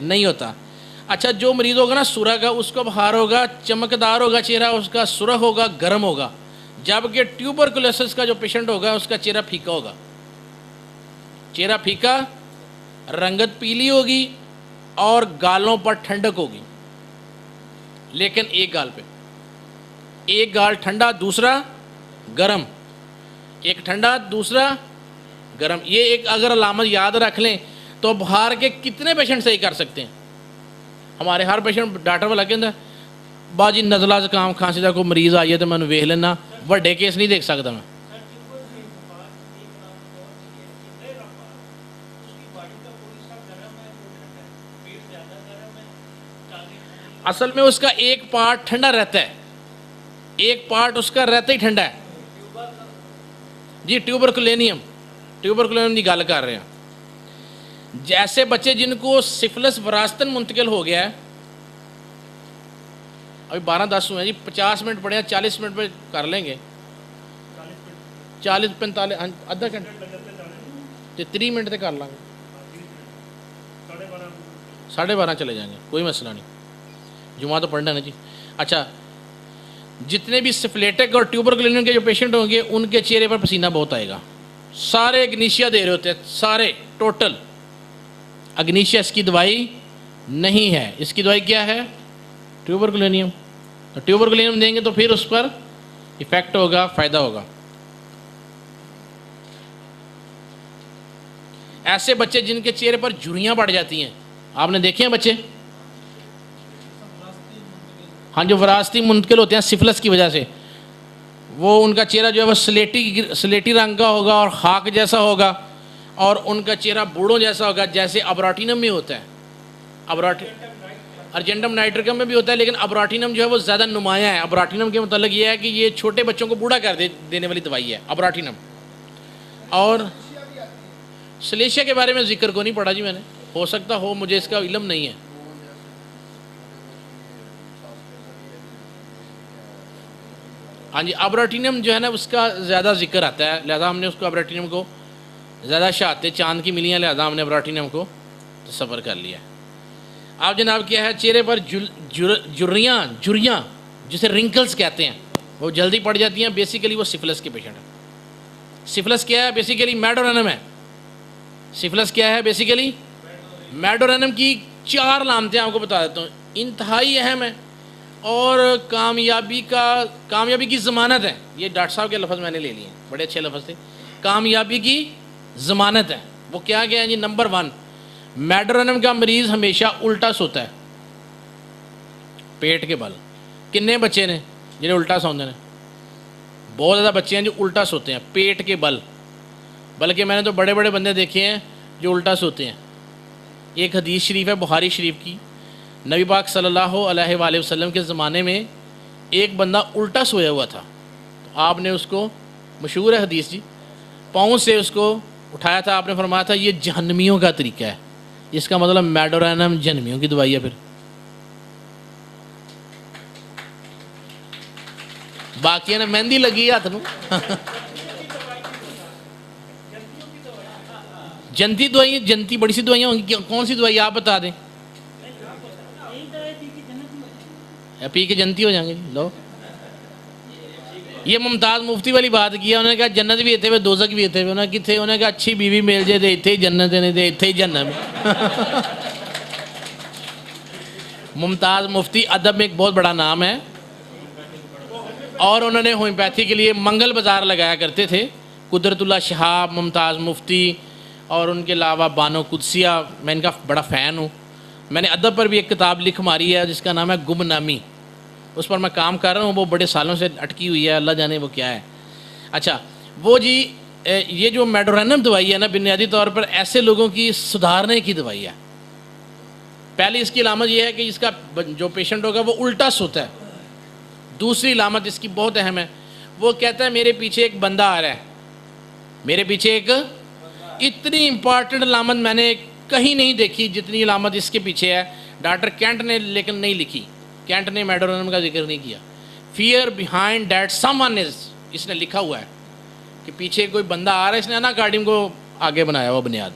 نہیں ہوتا۔ اچھا جو مریض ہوگا نا سورہ کا، اس کو بخار ہوگا، چمکدار ہوگا چہرہ اس کا، سرخ ہوگا، گرم ہوگا، جبکہ ٹیوبرکلوسس کا جو پیشنٹ ہوگا اس کا چہرہ پھیکا ہوگا، چہرہ پھیکا، رنگت پیلی ہوگی اور گالوں پر ٹھنڈک ہوگی، لیکن ایک گال پہ، ایک گال ٹھنڈا دوسرا گرم، ایک ٹھنڈا دوسرا گرم۔ یہ ایک اگر علامت یاد رکھ لیں تو بخار کے کتنے پیشنٹ صحیح کر سکتے ہیں۔ ہمارے ہر پیشنٹ ڈاکٹر والا کہتا ہے باجی نزلہ زکام کھانسی کا کوئی مریض آئیے تو میں ویکھ لینا، بڑے کیس نہیں دیکھ سکتا میں۔ اصل میں اس کا ایک پارٹ ٹھنڈا رہتا ہے، ایک پارٹ اس کا رہتا ہی ٹھنڈا ہے جی۔ ٹیوبرکلینیم کی گل کر رہے ہیں۔ جیسے بچے جن کو سفلس وراثتاً منتقل ہو گیا ہے، ابھی 12:10 ہوئے ہیں جی، 50 منٹ پڑے ہیں، 40 منٹ پہ کر لیں گے، 40-45 آدھا گھنٹہ 30 منٹ تک کر لیں گے، 12:30 چلے جائیں گے، کوئی مسئلہ نہیں، جمعہ تو پڑھنا ہے نا جی۔ اچھا جتنے بھی سفلیٹک اور ٹیوبرکلینیم کے جو پیشنٹ ہوں گے ان کے چہرے پر پسینہ بہت آئے گا، سارے اگنیشیا دے رہے ہوتے ہیں، سارے ٹوٹل۔ اگنیشیا اس کی دوائی نہیں ہے، اس کی دوائی کیا ہے؟ ٹیوبرکلینیم۔ تو ٹیوبرکلینیم دیں گے تو پھر اس پر ایفیکٹ ہوگا، فائدہ ہوگا۔ ایسے بچے جن کے چہرے پر جھریاں پڑ جاتی ہیں، آپ نے دیکھے ہیں بچے، ہاں جو وراثتی منتقل ہوتے ہیں سفلس کی وجہ سے، وہ ان کا چہرہ جو ہے وہ سلیٹی رنگ کا ہوگا اور خاک جیسا ہوگا، اور ان کا چہرہ بوڑھوں جیسا ہوگا جیسے ابراٹینم میں ہوتا ہے، ارجنٹم نائٹرکم میں بھی ہوتا ہے، لیکن ابراٹینم جو ہے وہ زیادہ نمایاں ہے۔ ابراٹینم کے متعلق یہ ہے کہ یہ چھوٹے بچوں کو بوڑھا کر دینے والی دوائی ہے ابراٹینم۔ اور سلیشیا کے بارے میں ذکر کو نہیں پڑھا جی میں نے، ہو سکتا ہو، مجھے اس کا علم نہیں ہے، ہاں جی، ابراٹینم جو ہے نا اس کا زیادہ ذکر آتا ہے، لہذا ہم نے اس کو ابراٹینم کو زیادہ شہادتیں چاند کی ملی ہیں، لہذا ہم نے ابراٹینم کو تصور کر لیا ہے۔ اب جناب کیا ہے، چہرے پر جریاں جسے رنکلز کہتے ہیں وہ جلدی پڑ جاتی ہیں، بیسیکلی وہ سفلس کے پیشنٹ ہیں۔ سفلس کیا ہے؟ بیسیکلی میڈورینم ہے۔ سفلس کیا ہے؟ بیسیکلی میڈورینم کی 4 علامتیں آپ کو بتا دیتا ہوں، انتہائی اہم ہے اور کامیابی کی ضمانت ہے۔ یہ ڈاکٹر صاحب کے لفظ میں نے لے لیے ہیں، بڑے اچھے لفظ تھے، کامیابی کی ضمانت ہے۔ وہ کیا ہے جی؟ نمبر 1، میڈورینم کا مریض ہمیشہ الٹا سوتا ہے پیٹ کے بل۔ کنے بچے نے جنہیں الٹا سوندے ہیں؟ بہت زیادہ بچے ہیں جو الٹا سوتے ہیں پیٹ کے بل، بلکہ میں نے تو بڑے بڑے بندے دیکھے ہیں جو الٹا سوتے ہیں۔ ایک حدیث شریف ہے بخاری شریف کی، نبی پاک صلی اللہ علیہ وآلہ وسلم کے زمانے میں ایک بندہ الٹا سویا ہوا تھا، تو آپ نے اس کو، مشہور ہے حدیث جی، پاؤں سے اس کو اٹھایا تھا، آپ نے فرمایا تھا یہ جہنمیوں کا طریقہ ہے۔ اس کا مطلب میڈورینم جہنمیوں کی دوائی ہے۔ پھر باقی نا مہندی لگی ہاتھ میں جنتی دوائی، جنتی بڑی سی دوائیاں ہوں گی، کون سی دوائی آپ بتا دیں؟ پی کے جنتی ہو جائیں گے۔ لو، یہ ممتاز مفتی والی بات کی ہے، انہوں نے کہا جنت بھی اتنے ہوئے دوزخ بھی اتنے ہوئے، انہوں نے کتنے، انہوں نے کہا اچھی بیوی مل جائے تو اتنے ہی جنت نہیں تو اتنے ہی جہنم۔ ممتاز مفتی ادب میں ایک بہت بڑا نام ہے، اور انہوں نے ہومیوپیتھی کے لیے منگل بازار لگایا کرتے تھے۔ قدرت اللہ شہاب، ممتاز مفتی، اور ان کے علاوہ بانو قدسیہ، میں ان کا بڑا فین ہوں۔ میں نے ادب پر بھی ایک کتاب لکھ ماری ہے جس کا نام ہے گمنامی، اس پر میں کام کر رہا ہوں، وہ بڑے سالوں سے اٹکی ہوئی ہے، اللہ جانے وہ کیا ہے۔ اچھا، وہ جی یہ جو میڈورینم دوائی ہے نا، بنیادی طور پر ایسے لوگوں کی سدھارنے کی دوائی ہے۔ پہلی اس کی علامت یہ ہے کہ اس کا جو پیشنٹ ہوگا وہ الٹا سوتا ہے۔ دوسری علامت اس کی بہت اہم ہے، وہ کہتا ہے میرے پیچھے ایک بندہ آ رہا ہے، میرے پیچھے ایک، اتنی امپارٹنٹ علامت میں نے کہیں نہیں دیکھی جتنی علامت اس کے پیچھے ہے۔ ڈاکٹر کینٹ نے لیکن نہیں لکھی، کینٹ نے میڈورینم کا ذکر نہیں کیا۔ Fear behind that someone is, اس نے لکھا ہوا ہے کہ پیچھے کوئی بندہ آ رہا ہے، اس نے انا کارڈیم کو آگے بنایا ہوا بنیاد،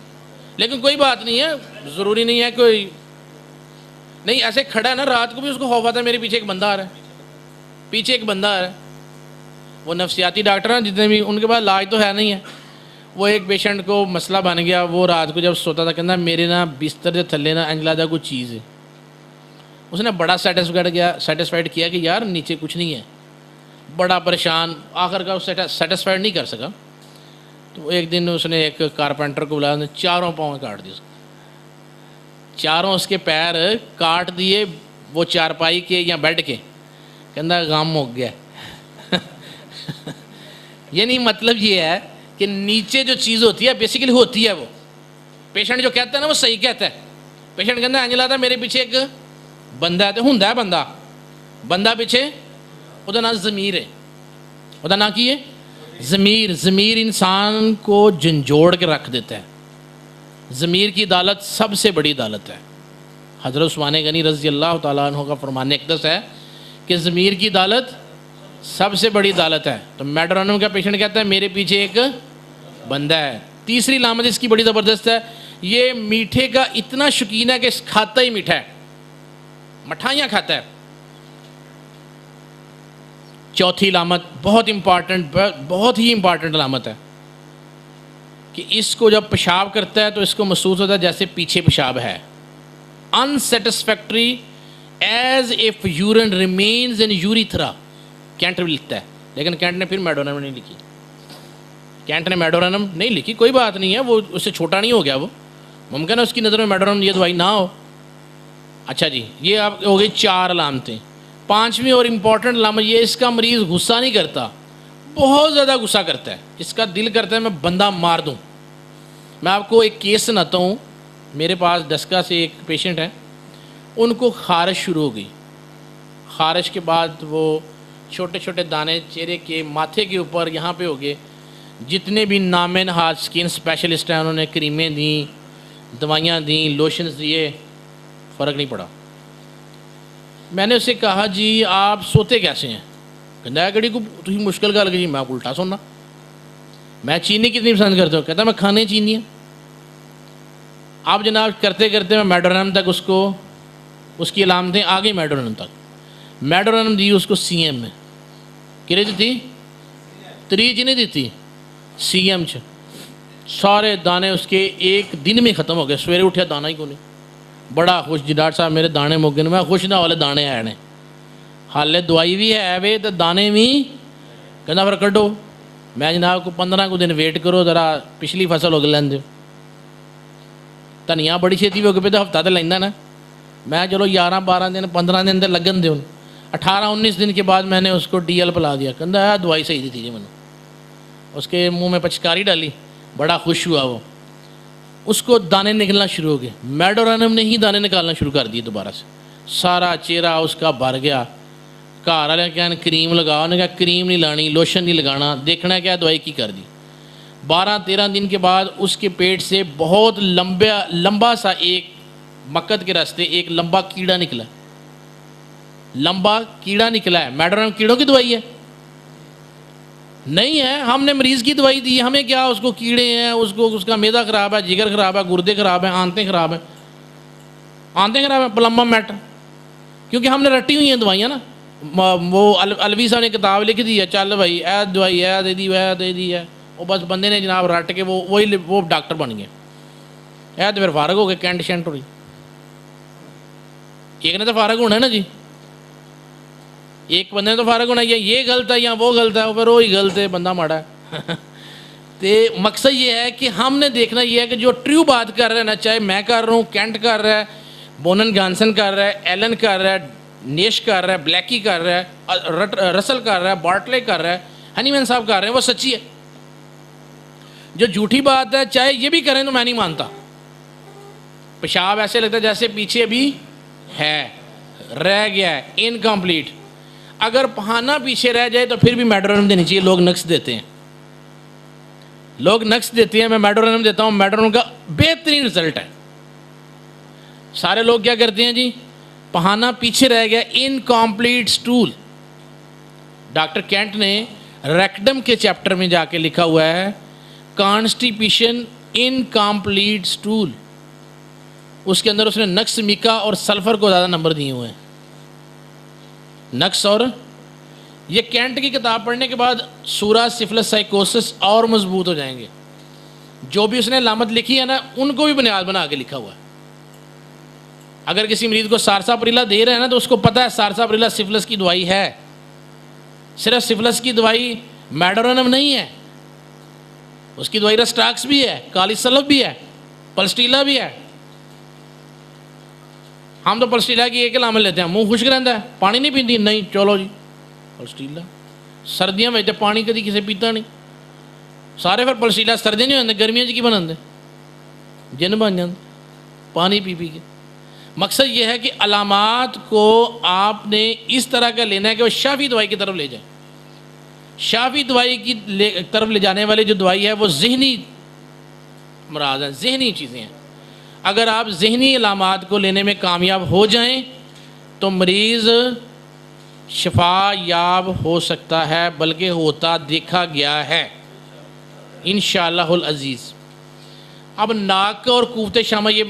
لیکن کوئی بات نہیں ہے، ضروری نہیں ہے کوئی نہیں ایسے کھڑا ہے نا، رات کو بھی اس کو خوف آتا ہے میرے پیچھے ایک بندہ آ رہا ہے، پیچھے ایک بندہ آ رہا ہے۔ وہ نفسیاتی ڈاکٹر ہیں جتنے بھی، ان کے پاس علاج تو ہے نہیں ہے۔ وہ ایک پیشنٹ کو مسئلہ بن گیا، وہ رات کو جب سوتا تھا کہنا میرے نا بستر کے تھلے نا انج لگدا کوئی چیز ہے۔ اس نے بڑا سیٹسفائڈ کیا کہ یار نیچے کچھ نہیں ہے، بڑا پریشان، آخر کا اس سیٹسفائڈ نہیں کر سکا، تو ایک دن اس نے ایک کارپینٹر کو بلایا، چاروں پاؤں کاٹ دیے، چاروں اس کے پیر کاٹ دیے، وہ چارپائی کے یا بیڈ کے، کہنا غم ہو گیا۔ یعنی مطلب یہ ہے کہ نیچے جو چیز ہوتی ہے بیسیکلی ہوتی ہے، وہ پیشنٹ جو کہتا ہے نا وہ صحیح کہتا ہے۔ پیشنٹ کہتا ہے انجلا تھا میرے پیچھے ایک بندہ ہے، تو ہوندا ہے بندہ پیچھے، وہ نام ضمیر ہے، وہ نام کی ہے ضمیر انسان کو جھنجھوڑ کے رکھ دیتا ہے۔ ضمیر کی عدالت سب سے بڑی عدالت ہے۔ حضرت عثمان غنی رضی اللہ تعالیٰ عنہ کا فرمان اقدس ہے کہ ضمیر کی عدالت سب سے بڑی عدالت ہے۔ تو میڈورینم کا پیشنٹ کہتا ہے میرے پیچھے ایک بندہ ہے۔ تیسری علامت اس کی بڑی زبردست ہے، یہ میٹھے کا اتنا شوقین ہے کہ کھاتا ہی میٹھا ہے، مٹھائیاں کھاتا ہے۔ چوتھی علامت بہت امپارٹنٹ، بہت ہی امپارٹنٹ علامت ہے کہ اس کو جب پیشاب کرتا ہے تو اس کو محسوس ہوتا ہے جیسے پیچھے پیشاب ہے۔ unsatisfactory as if urine remains in urethra، Kent بھی لکھتا ہے، لیکن کینٹ نے پھر میڈورینم نہیں لکھی، کینٹ نے میڈورینم نہیں لکھی، کوئی بات نہیں ہے، وہ اس سے چھوٹا نہیں ہو گیا، وہ ممکن ہے اس کی نظر میں میڈورینم یہ دوائی نہ ہو۔ اچھا جی، یہ آپ ہو گئی 4 علامتیں۔ 5ویں اور امپورٹنٹ علامت یہ، اس کا مریض غصہ نہیں کرتا، بہت زیادہ غصہ کرتا ہے، اس کا دل کرتا ہے میں بندہ مار دوں۔ میں آپ کو ایک کیس سناتا ہوں، میرے پاس ڈسکا سے ایک پیشنٹ ہے، ان کو خارش شروع ہو گئی، خارش کے بعد وہ چھوٹے چھوٹے دانے چہرے کے ماتھے کے اوپر یہاں پہ ہو گئے۔ جتنے بھی نام نہاد اسکن اسپیشلسٹ ہیں انہوں نے کریمیں دیں، دوائیاں دیں، لوشنز دیے، فرق نہیں پڑا۔ میں نے اسے کہا جی آپ سوتے کیسے ہیں؟ کہتا ہے کہڑی کو تھی مشکل گل جی، میں الٹا سننا، میں چینی کتنی پسند کرتا ہوں، کہتا میں کھانے چینی ہوں۔ اب جناب کرتے کرتے میں میڈورنم تک اس کی علامتیں آ گئی، میڈورنم تک، میڈورنم دی اس کو سی ایم میں، کہ دیتی 3 نہیں دیتی سی ایم چ، سارے دانے اس کے ایک دن میں ختم ہو گئے، سویرے اٹھیا دانا ہی کو نہیں، بڑا خوش جی ڈاکٹر صاحب میرے دانے مک گئے، میں خوش نہ والے دانے آئے نے، حالے دوائی بھی ہے وے تو دانے بھی، کہنا پھر کڈو، میں جناب کو 15 کو دن ویٹ کرو ذرا پچھلی فصل اگ لین دو، دھنیا بڑی چھیتی بھی اگ پہ تو ہفتہ تو لینا نا، میں چلو 11-12 دن 15 دن تو لگن دے، 18-19 دن کے بعد میں نے اس کو ڈی ایل پلا دیا، کہنا دوائی صحیح دی تھی جی میں نے، اس کے منہ میں پچکاری ڈالی، بڑا خوش ہوا وہ، اس کو دانے نکلنا شروع ہو گئے، میڈورنم نے ہی دانے نکالنا شروع کر دیے دوبارہ سے، سارا چہرہ اس کا بھر گیا، گھر والے کہنے کریم لگاؤ، نے کہا کریم نہیں لانی، لوشن نہیں لگانا، دیکھنا کیا دوائی کی کر دی۔ 12-13 دن کے بعد اس کے پیٹ سے بہت لمبا سا ایک مقد کے راستے ایک لمبا کیڑا نکلا، لمبا کیڑا نکلا ہے۔ میڈورنم کیڑوں کی دوائی ہے نہیں ہے، ہم نے مریض کی دوائی دی، ہمیں کیا، اس کو کیڑے ہیں، اس کا معدہ خراب ہے، جگر خراب ہے، گردے خراب ہیں، آنتیں خراب ہیں، پلمبا میٹر، کیونکہ ہم نے رٹی ہوئی ہیں دوائیاں نا، وہ الوی صاحب نے کتاب لکھ دی ہے، چل بھائی اے دوائی اے دے دی ہے، وہ بس بندے نے جناب رٹ کے وہ ڈاکٹر بن گئے، اے تو پھر فارغ ہو گئے، کینٹ شینٹ ہوئی، ایک نے تو فارغ ہونا ہے نا جی، ایک بندے نے تو فارغ ہونا ہے، یہ غلط ہے یا وہ غلط ہے، پھر وہی غلط ہے، بندہ ماڑا ہے۔ تو مقصد یہ ہے کہ ہم نے دیکھنا یہ ہے کہ جو ٹریو بات کر رہے ہیں نا، چاہے میں کر رہا ہوں، کینٹ کر رہا ہے، بونن جانسن کر رہا ہے، ایلن کر رہا ہے، نیش کر رہا ہے، بلیکی کر رہا ہے، رسل کر رہا ہے، بارٹلے کر رہا ہے، ہنی مین صاحب کر رہے ہیں، وہ سچی ہے۔ جو جھوٹی بات ہے چاہے یہ بھی کریں تو میں نہیں مانتا، پیشاب ایسے لگتا ہے جیسے پیچھے ابھی ہے، رہ گیا ہے، انکمپلیٹ، اگر پہانا پیچھے رہ جائے تو پھر بھی میڈورنم دینی چاہیے، لوگ نقص دیتے ہیں، میں میڈورنم دیتا ہوں، میڈورنم کا بہترین رزلٹ ہے۔ سارے لوگ کیا کرتے ہیں جی، پہانا پیچھے رہ گیا، انکمپلیٹ سٹول، ڈاکٹر کینٹ نے ریکڈم کے چیپٹر میں جا کے لکھا ہوا ہے کانسٹیپیشن انکمپلیٹ سٹول، اس کے اندر اس نے نقص میکا اور سلفر کو زیادہ نمبر دیے ہوئے ہیں، نقص، اور یہ کینٹ کی کتاب پڑھنے کے بعد سورا سفلس سائیکوسس اور مضبوط ہو جائیں گے، جو بھی اس نے علامت لکھی ہے نا ان کو بھی بنیاد بنا کے لکھا ہوا ہے۔ اگر کسی مریض کو سارساپریلا دے رہے ہیں نا تو اس کو پتہ ہے سارساپریلا سفلس کی دوائی ہے، صرف سفلس کی دوائی میڈورنم نہیں ہے، اس کی دوائی رسٹاکس بھی ہے، کالی سلف بھی ہے، پلسٹیلا بھی ہے۔ ہم تو پلسٹیلا کی ایک علامت لیتے ہیں، منہ خشک رہتا ہے، پانی نہیں پیتی، نہیں چلو جی پلسٹیلا، سردیاں میں پانی کدی کسی پیتا نہیں، سارے پھر پلسٹیلا سردیاں نہیں ہوتے، گرمیاں کی بناتے جن بن جاتے پانی پی کے۔ مقصد یہ ہے کہ علامات کو آپ نے اس طرح کا لینا ہے کہ وہ شافی دوائی کی طرف لے جائیں، شافی دوائی کی طرف لے جانے والی جو دوائی ہے وہ ذہنی امراض ہیں، ذہنی چیزیں ہیں۔ اگر آپ ذہنی علامات کو لینے میں کامیاب ہو جائیں تو مریض شفا یاب ہو سکتا ہے، بلکہ ہوتا دیکھا گیا ہے انشاءاللہ العزیز۔ اب ناک اور کوفتے شامہ یہ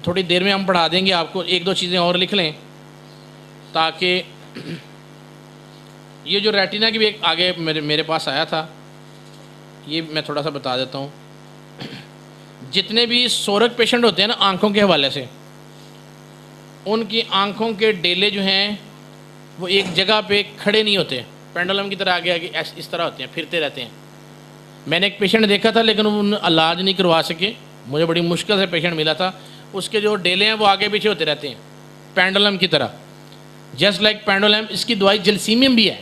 تھوڑی دیر میں ہم پڑھا دیں گے آپ کو، 1-2 چیزیں اور لکھ لیں تاکہ یہ جو ریٹینا کی بھی ایک آگے میرے پاس آیا تھا، یہ میں تھوڑا سا بتا دیتا ہوں۔ جتنے بھی سورک پیشنٹ ہوتے ہیں نا آنکھوں کے حوالے سے، ان کی آنکھوں کے ڈیلے جو ہیں وہ ایک جگہ پہ کھڑے نہیں ہوتے، پینڈولم کی طرح آگے آگے اس طرح ہوتے ہیں، پھرتے رہتے ہیں۔ میں نے ایک پیشنٹ دیکھا تھا لیکن وہ علاج نہیں کروا سکے، مجھے بڑی مشکل سے پیشنٹ ملا تھا، اس کے جو ڈیلے ہیں وہ آگے پیچھے ہوتے رہتے ہیں پینڈولم کی طرح، جسٹ لائک پینڈولم۔ اس کی دوائی جلسیمیم بھی ہے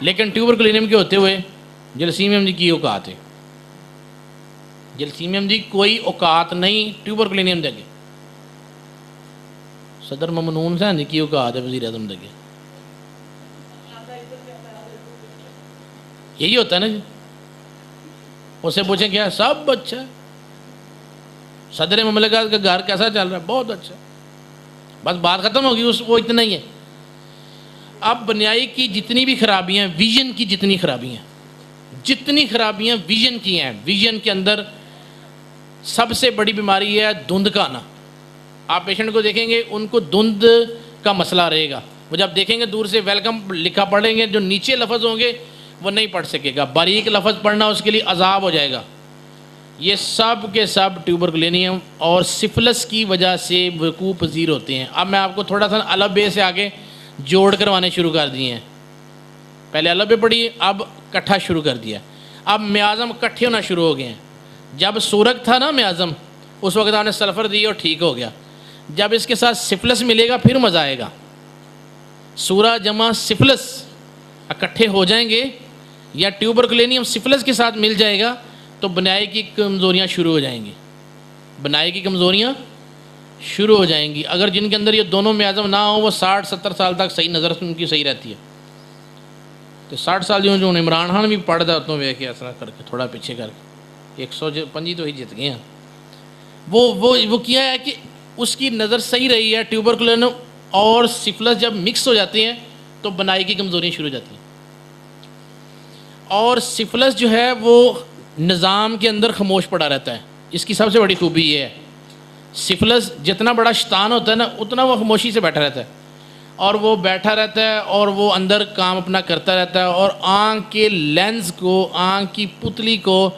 لیکن ٹیوبرکلینیم کے ہوتے ہوئے جلسیمیم کی اوقات ہے، جلسیمیم دی کوئی اوقات نہیں ٹیوبرکلینیم دے گے، صدر ممنون سے کی اوقات ہے وزیر اعظم دے گے، یہی ہوتا ہے نا جی۔ اسے پوچھیں کیا، سب اچھا ہے، صدر مملکت کا گھر کیسا چل رہا ہے، بہت اچھا، بس بات ختم ہوگی، وہ اتنا ہی ہے۔ اب بنیائی کی جتنی بھی خرابیاں، ویژن کی جتنی خرابیاں ویژن کی ہیں، ویژن کے اندر سب سے بڑی بیماری ہے دھند کا آنا۔ آپ پیشنٹ کو دیکھیں گے، ان کو دھند کا مسئلہ رہے گا، وہ جب دیکھیں گے دور سے ویلکم لکھا پڑھیں گے، جو نیچے لفظ ہوں گے وہ نہیں پڑھ سکے گا، باریک لفظ پڑھنا اس کے لیے عذاب ہو جائے گا۔ یہ سب کے سب ٹیوبرکلینیم اور سفلس کی وجہ سے وقوع پذیر ہوتے ہیں۔ اب میں آپ کو تھوڑا سا الف بے سے آگے جوڑ کروانے شروع کر دیے ہیں، پہلے الف بے پڑھی، اب کٹھا شروع کر دیا، اب میازم کٹھے ہونا شروع ہو گئے ہیں۔ جب سورگ تھا نا میازم، اس وقت آپ نے سلفر دی اور ٹھیک ہو گیا، جب اس کے ساتھ سفلس ملے گا پھر مزہ آئے گا۔ سورہ جمع سفلس اکٹھے ہو جائیں گے یا ٹیوبرکلینیم سفلس کے ساتھ مل جائے گا تو بنائی کی کمزوریاں شروع ہو جائیں گی، بنائی کی کمزوریاں شروع ہو جائیں گی۔ اگر جن کے اندر یہ دونوں میازم نہ ہوں، وہ 60-70 سال تک صحیح نظر ان کی صحیح رہتی ہے۔ تو 60 سال جو عمران خان بھی پڑھتا اتوں ویک کے ایسا کر کے تھوڑا پیچھے کر کے 105 تو ہی جیت گئے ہیں۔ وہ کیا ہے کہ اس کی نظر صحیح رہی ہے۔ ٹیوبرکلینیم اور سفلس جب مکس ہو جاتے ہیں تو بنائی کی کمزوریاں شروع ہو جاتی ہیں، اور سفلس جو ہے وہ نظام کے اندر خاموش پڑا رہتا ہے۔ اس کی سب سے بڑی خوبی یہ ہے، سفلس جتنا بڑا شیطان ہوتا ہے نا، اتنا وہ خاموشی سے بیٹھا رہتا ہے، اور وہ بیٹھا رہتا ہے اور وہ اندر کام اپنا کرتا رہتا ہے، اور آنکھ کے لینز کو، آنکھ کی پتلی کو،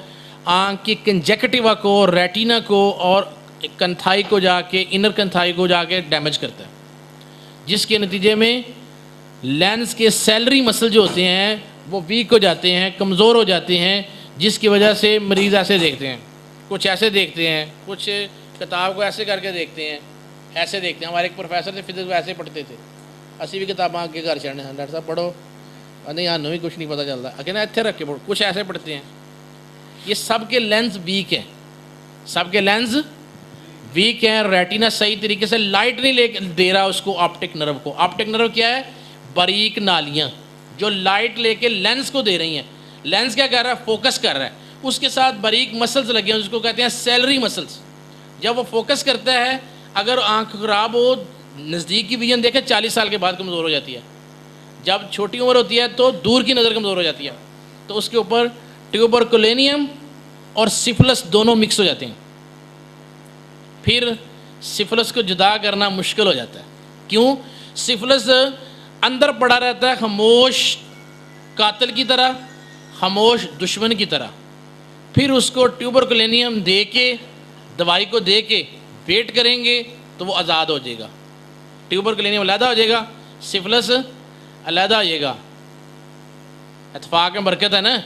آنکھ کی کنجکٹیوا کو، ریٹینا کو اور کنتھائی کو جا کے، انر کنتھائی کو جا کے ڈیمیج کرتا ہے، جس کے نتیجے میں لینز کے سیلری مسل جو ہوتے ہیں وہ ویک ہو جاتے ہیں، کمزور ہو جاتے ہیں، جس کی وجہ سے مریض ایسے دیکھتے ہیں، کچھ ایسے دیکھتے ہیں، کچھ کتاب کو ایسے کر کے دیکھتے ہیں، ایسے دیکھتے ہیں۔ ہمارے ایک پروفیسر تھے فزکس، ایسے پڑھتے تھے، اسی بھی کتاباں آگے گھر چڑھنے ہیں، ڈاکٹر صاحب پڑھو، نہیں ہمیں بھی کچھ نہیں پتہ چلتا، کہنا اتنے رکھ کے پڑھو، کچھ ایسے پڑھتے ہیں۔ یہ سب کے لینز ویک ہیں، سب کے لینز ویک ہیں، ریٹینا صحیح طریقے سے لائٹ نہیں دے رہا اس کو، آپٹک نرو کو۔ آپٹک نرو کیا ہے؟ باریک نالیاں جو لائٹ لے کے لینز کو دے رہی ہیں۔ لینز کیا کر رہا ہے؟ فوکس کر رہا ہے، اس کے ساتھ باریک مسلز لگے ہیں، جس کو کہتے ہیں سیلری مسلز۔ جب وہ فوکس کرتا ہے، اگر آنکھ خراب ہو، نزدیک کی ویژن دیکھیں 40 سال کے بعد کمزور ہو جاتی ہے، جب چھوٹی عمر ہوتی ہے تو دور کی نظر کمزور ہو جاتی ہے، تو اس کے اوپر ٹیوبرکلینیم اور سفلس دونوں مکس ہو جاتے ہیں، پھر سفلس کو جدا کرنا مشکل ہو جاتا ہے۔ کیوں؟ سفلس اندر پڑا رہتا ہے، خاموش قاتل کی طرح، خاموش دشمن کی طرح۔ پھر اس کو ٹیوبرکلینیم دے کے، دوائی کو دے کے ویٹ کریں گے تو وہ آزاد ہو جائے گا، ٹیوبرکلینیم علیحدہ ہو جائے گا، سفلس علیحدہ ہو جائے گا۔ اتفاق میں برکت ہے نا۔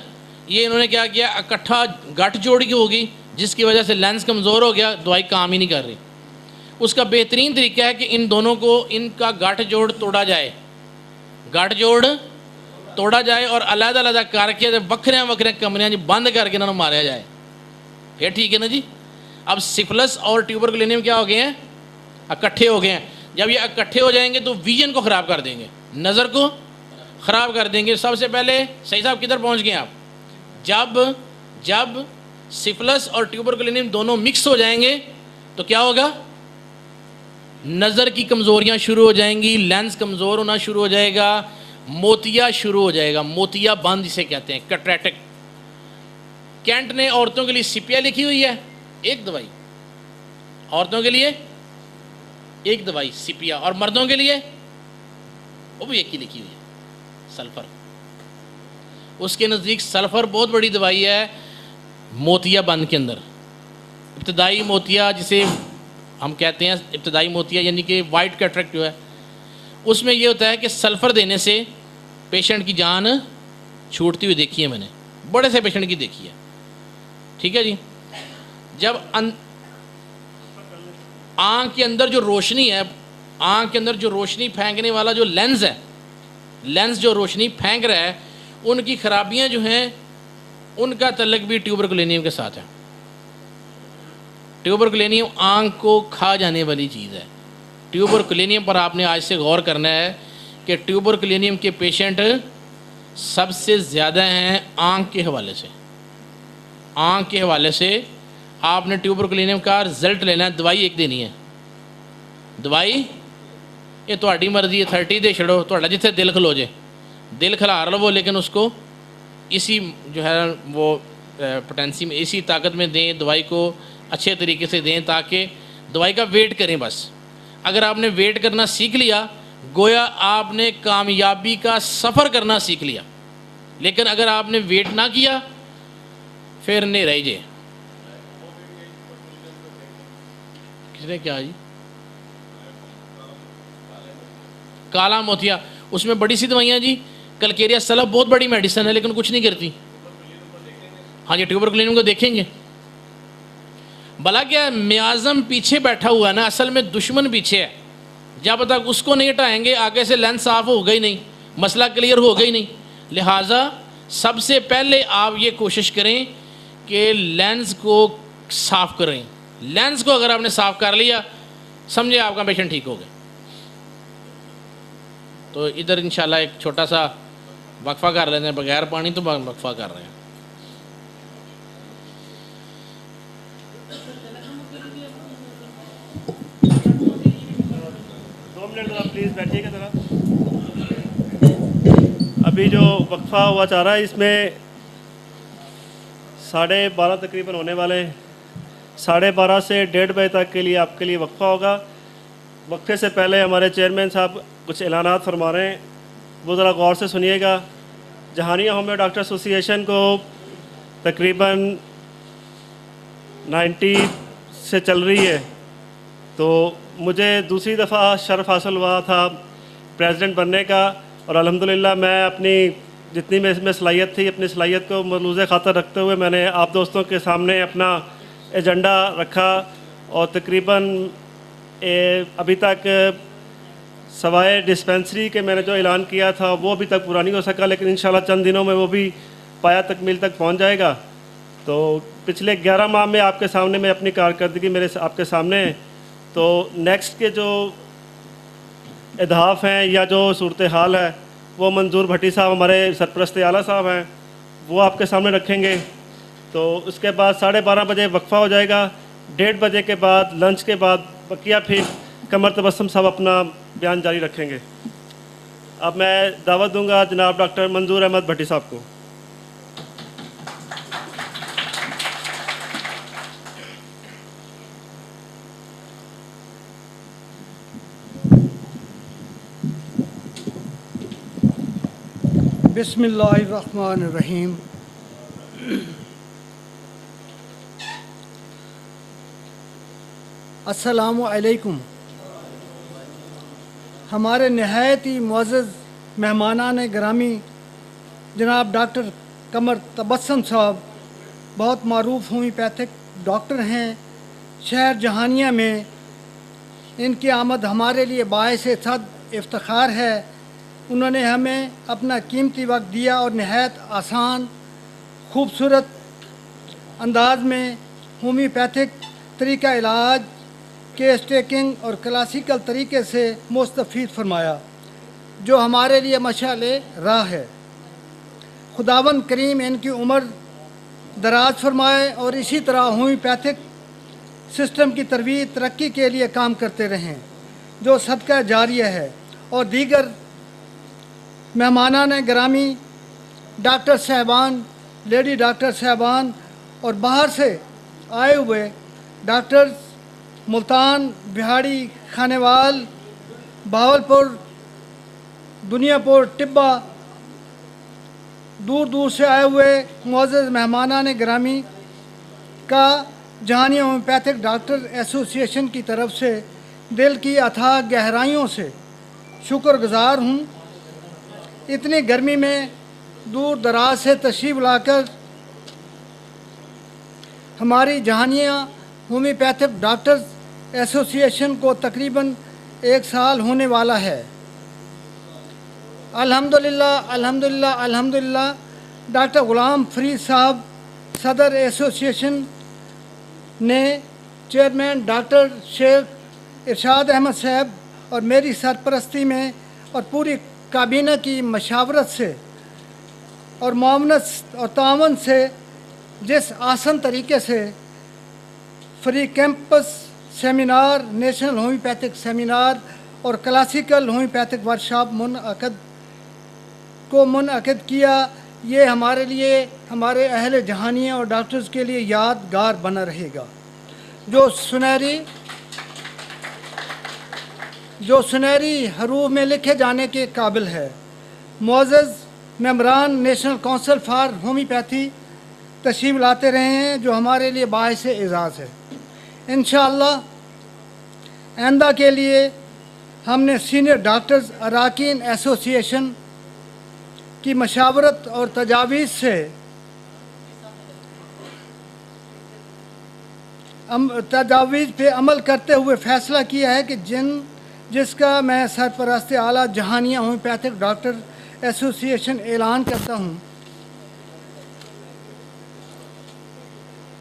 یہ انہوں نے کیا کیا، اکٹھا گٹھ جوڑ کی ہوگی، جس کی وجہ سے لینز کمزور ہو گیا، دوائی کام ہی نہیں کر رہی۔ اس کا بہترین طریقہ ہے کہ ان دونوں کو، ان کا گٹھ جوڑ توڑا جائے، گٹھ جوڑ توڑا جائے اور علیحدہ علیحدہ کر کے وکھرے وکھرے کمرے بند کر کے انہوں نے ماریا جائے، پھر ٹھیک ہے نا جی۔ اب سفلس اور ٹیوبرکلینیم کیا ہو گئے ہیں؟ اکٹھے ہو گئے ہیں۔ جب یہ اکٹھے ہو جائیں گے تو ویژن کو خراب کر دیں گے، نظر کو خراب کر دیں گے۔ سب سے پہلے صحیح صاحب کدھر پہنچ گئے آپ؟ جب سفلس اور ٹیوبرکلینیم دونوں مکس ہو جائیں گے تو کیا ہوگا؟ نظر کی کمزوریاں شروع ہو جائیں گی، لینز کمزور ہونا شروع ہو جائے گا، موتیا شروع ہو جائے گا، موتیا بند جسے کہتے ہیں، کٹریٹک۔ کینٹ نے عورتوں کے لیے سپیا لکھی ہوئی ہے، ایک دوائی، عورتوں کے لیے ایک دوائی سپیا، اور مردوں کے لیے وہ بھی ایک ہی لکھی ہوئی ہے، سلفر۔ اس کے نزدیک سلفر بہت بڑی دوائی ہے موتیا بند کے اندر۔ ابتدائی موتیا جسے ہم کہتے ہیں، ابتدائی موتیا یعنی کہ وائٹ کیٹریکٹ جو ہے، اس میں یہ ہوتا ہے کہ سلفر دینے سے پیشنٹ کی جان چھوٹتی ہوئی دیکھی ہے میں نے، بڑے سے پیشنٹ کی دیکھی ہے، ٹھیک ہے جی۔ جب آنکھ کے اندر جو روشنی ہے، آنکھ کے اندر جو روشنی پھینکنے والا جو لینز ہے، لینز جو روشنی پھینک رہا ہے، ان کی خرابیاں جو ہیں ان کا تعلق بھی ٹیوبرکلینیم کے ساتھ ہے۔ ٹیوبرکلینیم آنکھ کو کھا جانے والی چیز ہے۔ ٹیوبرکلینیم پر آپ نے آج سے غور کرنا ہے کہ ٹیوبرکلینیم کے پیشنٹ سب سے زیادہ ہیں آنکھ کے حوالے سے۔ آنکھ کے حوالے سے آپ نے ٹیوبرکلینیم کا رزلٹ لینا ہے، دوائی ایک دینی ہے، دوائی یہ تہاڈی مرضی ہے 30 دے چھڑو، تہاڈا جتھے دل کھلو جے، دل کھلار لو، لیکن اس کو اسی جو ہے وہ پوٹینسی میں، اسی طاقت میں دیں، دوائی کو اچھے طریقے سے دیں تاکہ دوائی کا ویٹ کریں بس۔ اگر آپ نے ویٹ کرنا سیکھ لیا گویا آپ نے کامیابی کا سفر کرنا سیکھ لیا، لیکن اگر آپ نے ویٹ نہ کیا پھر نہیں رہ جے۔ کس نے کیا جی؟ کالا موتیا، اس میں بڑی سی دوائیاں جی، کلکیریا سلف بہت بڑی میڈیسن ہے لیکن کچھ نہیں کرتی۔ ہاں جی، ٹیوبرکلینیم کو دیکھیں گے۔ بلا کیا میازم پیچھے بیٹھا ہوا ہے نا، اصل میں دشمن پیچھے ہے، جب تک اس کو نہیں ہٹائیں گے آگے سے لینس صاف ہوگا ہی نہیں، مسئلہ کلیئر ہوگا ہی نہیں۔ لہٰذا سب سے پہلے آپ یہ کوشش کریں کہ لینس کو صاف کریں۔ لینس کو اگر آپ نے صاف کر لیا سمجھے آپ کا پیشنٹ ٹھیک ہو گیا۔ تو ادھر انشاءاللہ ایک چھوٹا سا وقفہ کر لیتے ہیں، بغیر پانی تو وقفہ کر رہے ہیں۔ پلیز بیٹھیے گا ذرا۔ ابھی جو وقفہ ہوا چاہ رہا ہے اس میں 12:30 تقریباً ہونے والے، 12:30 سے 1:30 بجے تک کے لیے آپ کے لیے وقفہ ہوگا۔ وقفے سے پہلے ہمارے چیئرمین صاحب کچھ اعلانات فرما رہے ہیں، وہ ذرا غور سے سنیے گا۔ جہانیہ ہومیو ڈاکٹر ایسوسی ایشن کو تقریباً 90 سے چل رہی ہے، تو مجھے دوسری دفعہ شرف حاصل ہوا تھا پریزیڈنٹ بننے کا، اور الحمدللہ میں اپنی جتنی میں اس میں صلاحیت تھی، اپنی صلاحیت کو ملحوظ خاطر رکھتے ہوئے میں نے آپ دوستوں کے سامنے اپنا ایجنڈا رکھا، اور تقریباً ابھی تک سوائے ڈسپینسری کے میں نے جو اعلان کیا تھا وہ ابھی تک پورا نہیں ہو سکا، لیکن انشاءاللہ چند دنوں میں وہ بھی پایا تکمیل تک پہنچ جائے گا۔ تو پچھلے 11 ماہ میں آپ کے سامنے میں اپنی کارکردگی میرے آپ کے سامنے ہے، تو نیکسٹ کے جو اہداف ہیں یا جو صورتحال ہے وہ منظور بھٹی صاحب ہمارے سرپرست اعلیٰ صاحب ہیں، وہ آپ کے سامنے رکھیں گے۔ تو اس کے بعد 12:30 بجے وقفہ ہو جائے گا، 1:30 بجے کے بعد لنچ کے بعد بقیہ پھر قمر تبسم صاحب اپنا بیان جاری رکھیں گے۔ اب میں دعوت دوں گا جناب ڈاکٹر منظور احمد بھٹی صاحب کو۔ بسم اللہ الرحمن الرحیم۔ السلام علیکم۔ ہمارے نہایت ہی معزز مہمانان گرامی جناب ڈاکٹر قمر تبسم صاحب بہت معروف ہومیوپیتھک ڈاکٹر ہیں شہر جہانیہ میں، ان کی آمد ہمارے لیے باعث صد افتخار ہے۔ انہوں نے ہمیں اپنا قیمتی وقت دیا اور نہایت آسان خوبصورت انداز میں ہومیوپیتھک طریقہ علاج کیس ٹیکنگ اور کلاسیکل طریقے سے مستفید فرمایا، جو ہمارے لیے مشعل راہ ہے۔ خداوند کریم ان کی عمر دراز فرمائے اور اسی طرح ہومیوپیتھک سسٹم کی ترویج ترقی کے لیے کام کرتے رہیں، جو صدقہ جاریہ ہے۔ اور دیگر مہمانان گرامی، ڈاکٹر صاحبان، لیڈی ڈاکٹر صاحبان اور باہر سے آئے ہوئے ڈاکٹرز، ملتان، بہاڑی، خانیوال، بہاولپور، دنیا پور، ٹبہ، دور دور سے آئے ہوئے معزز مہمانان گرامی کا جہانیہ ہومیوپیتھک ڈاکٹر ایسوسی ایشن کی طرف سے دل کی اتھاہ گہرائیوں سے شکر گزار ہوں۔ اتنی گرمی میں دور دراز سے تشریف لا کر ہماری جہانیہ ہومیوپیتھک ڈاکٹرز ایسوسی ایشن کو تقریباً 1 سال ہونے والا ہے۔ الحمدللہ الحمدللہ الحمدللہ ڈاکٹر غلام فرید صاحب صدر ایسوسی ایشن نے چیئرمین ڈاکٹر شیخ ارشاد احمد صاحب اور میری سرپرستی میں اور پوری کابینہ کی مشاورت سے اور معاونت اور تعاون سے جس آسن طریقے سے free camps seminar, national homeopathic seminar اور کلاسیکل ہومیوپیتھک ورکشاپ منعقد کیا. یہ ہمارے لیے، ہمارے اہل جہانیہ اور ڈاکٹرز کے لیے یادگار بنا رہے گا، جو سنہری حروف میں لکھے جانے کے قابل ہے. معزز ممبران نیشنل کونسل فار ہومیوپیتھی تشریف لاتے رہے ہیں، جو ہمارے لیے باعث اعزاز ہے. انشاءاللہ آئندہ کے لیے ہم نے سینئر ڈاکٹرز اراکین ایسوسی ایشن کی مشاورت اور تجاویز پہ عمل کرتے ہوئے فیصلہ کیا ہے کہ جس کا میں سرپرست اعلیٰ جہانیہ ہومیوپیتھک ڈاکٹر ایسوسی ایشن اعلان کرتا ہوں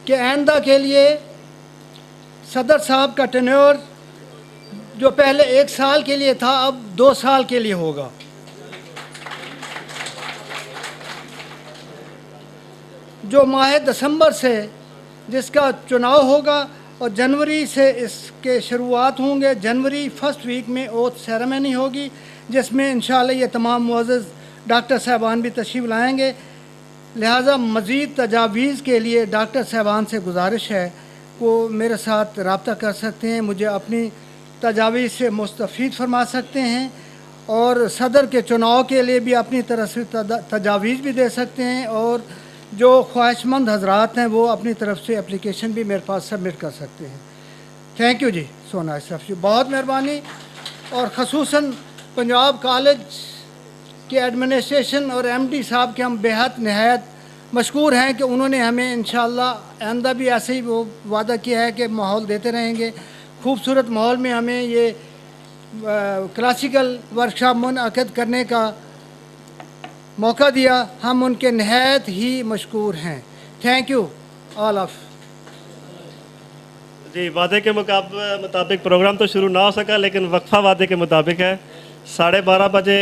کہ آئندہ کے لیے صدر صاحب کا ٹینیور جو پہلے 1 سال کے لیے تھا اب 2 سال کے لیے ہوگا. جو ماہ دسمبر سے جس کا چناؤ ہوگا اور جنوری سے اس کے شروعات ہوں گے. جنوری فرسٹ ویک میں اوتھ سیریمنی ہوگی، جس میں انشاءاللہ یہ تمام معزز ڈاکٹر صاحبان بھی تشریف لائیں گے. لہٰذا مزید تجاویز کے لیے ڈاکٹر صاحبان سے گزارش ہے وہ میرے ساتھ رابطہ کر سکتے ہیں، مجھے اپنی تجاویز سے مستفید فرما سکتے ہیں، اور صدر کے چناؤ کے لیے بھی اپنی طرف سے تجاویز بھی دے سکتے ہیں، اور جو خواہش مند حضرات ہیں وہ اپنی طرف سے اپلیکیشن بھی میرے پاس سبمٹ کر سکتے ہیں. Thank you ji, so nice of you, بہت مہربانی. اور خصوصاً پنجاب کالج کے ایڈمنسٹریشن اور ایم ڈی صاحب کے ہم بہت نہایت مشکور ہیں کہ انہوں نے ہمیں انشاءاللہ آئندہ بھی ایسے ہی وہ وعدہ کیا ہے کہ ماحول دیتے رہیں گے. خوبصورت ماحول میں ہمیں یہ کلاسیکل ورکشاپ منعقد کرنے کا موقع دیا، ہم ان کے نہایت ہی مشکور ہیں. Thank you all of. جی، وعدے کے مطابق پروگرام تو شروع نہ ہو سکا، لیکن وقفہ وعدے کے مطابق ہے. 12:30 بجے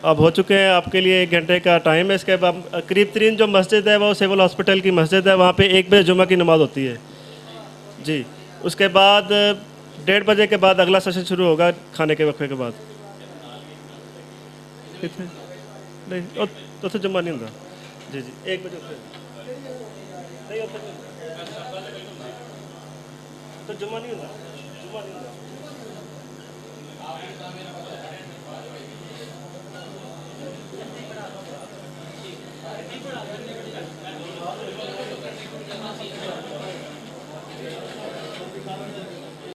اب ہو چکے ہیں، آپ کے لیے 1 گھنٹے کا ٹائم ہے. اس کے بعد قریب ترین جو مسجد ہے وہ سول ہاسپٹل کی مسجد ہے، وہاں پہ 1 بجے جمعہ کی نماز ہوتی ہے. جی، اس کے بعد 1:30 بجے کے بعد اگلا سیشن شروع ہوگا کھانے کے وقفے کے بعد. نہیں تو جمعہ نہیں ہوگا. جی 1 بجے تو جمعہ نہیں ہوگا.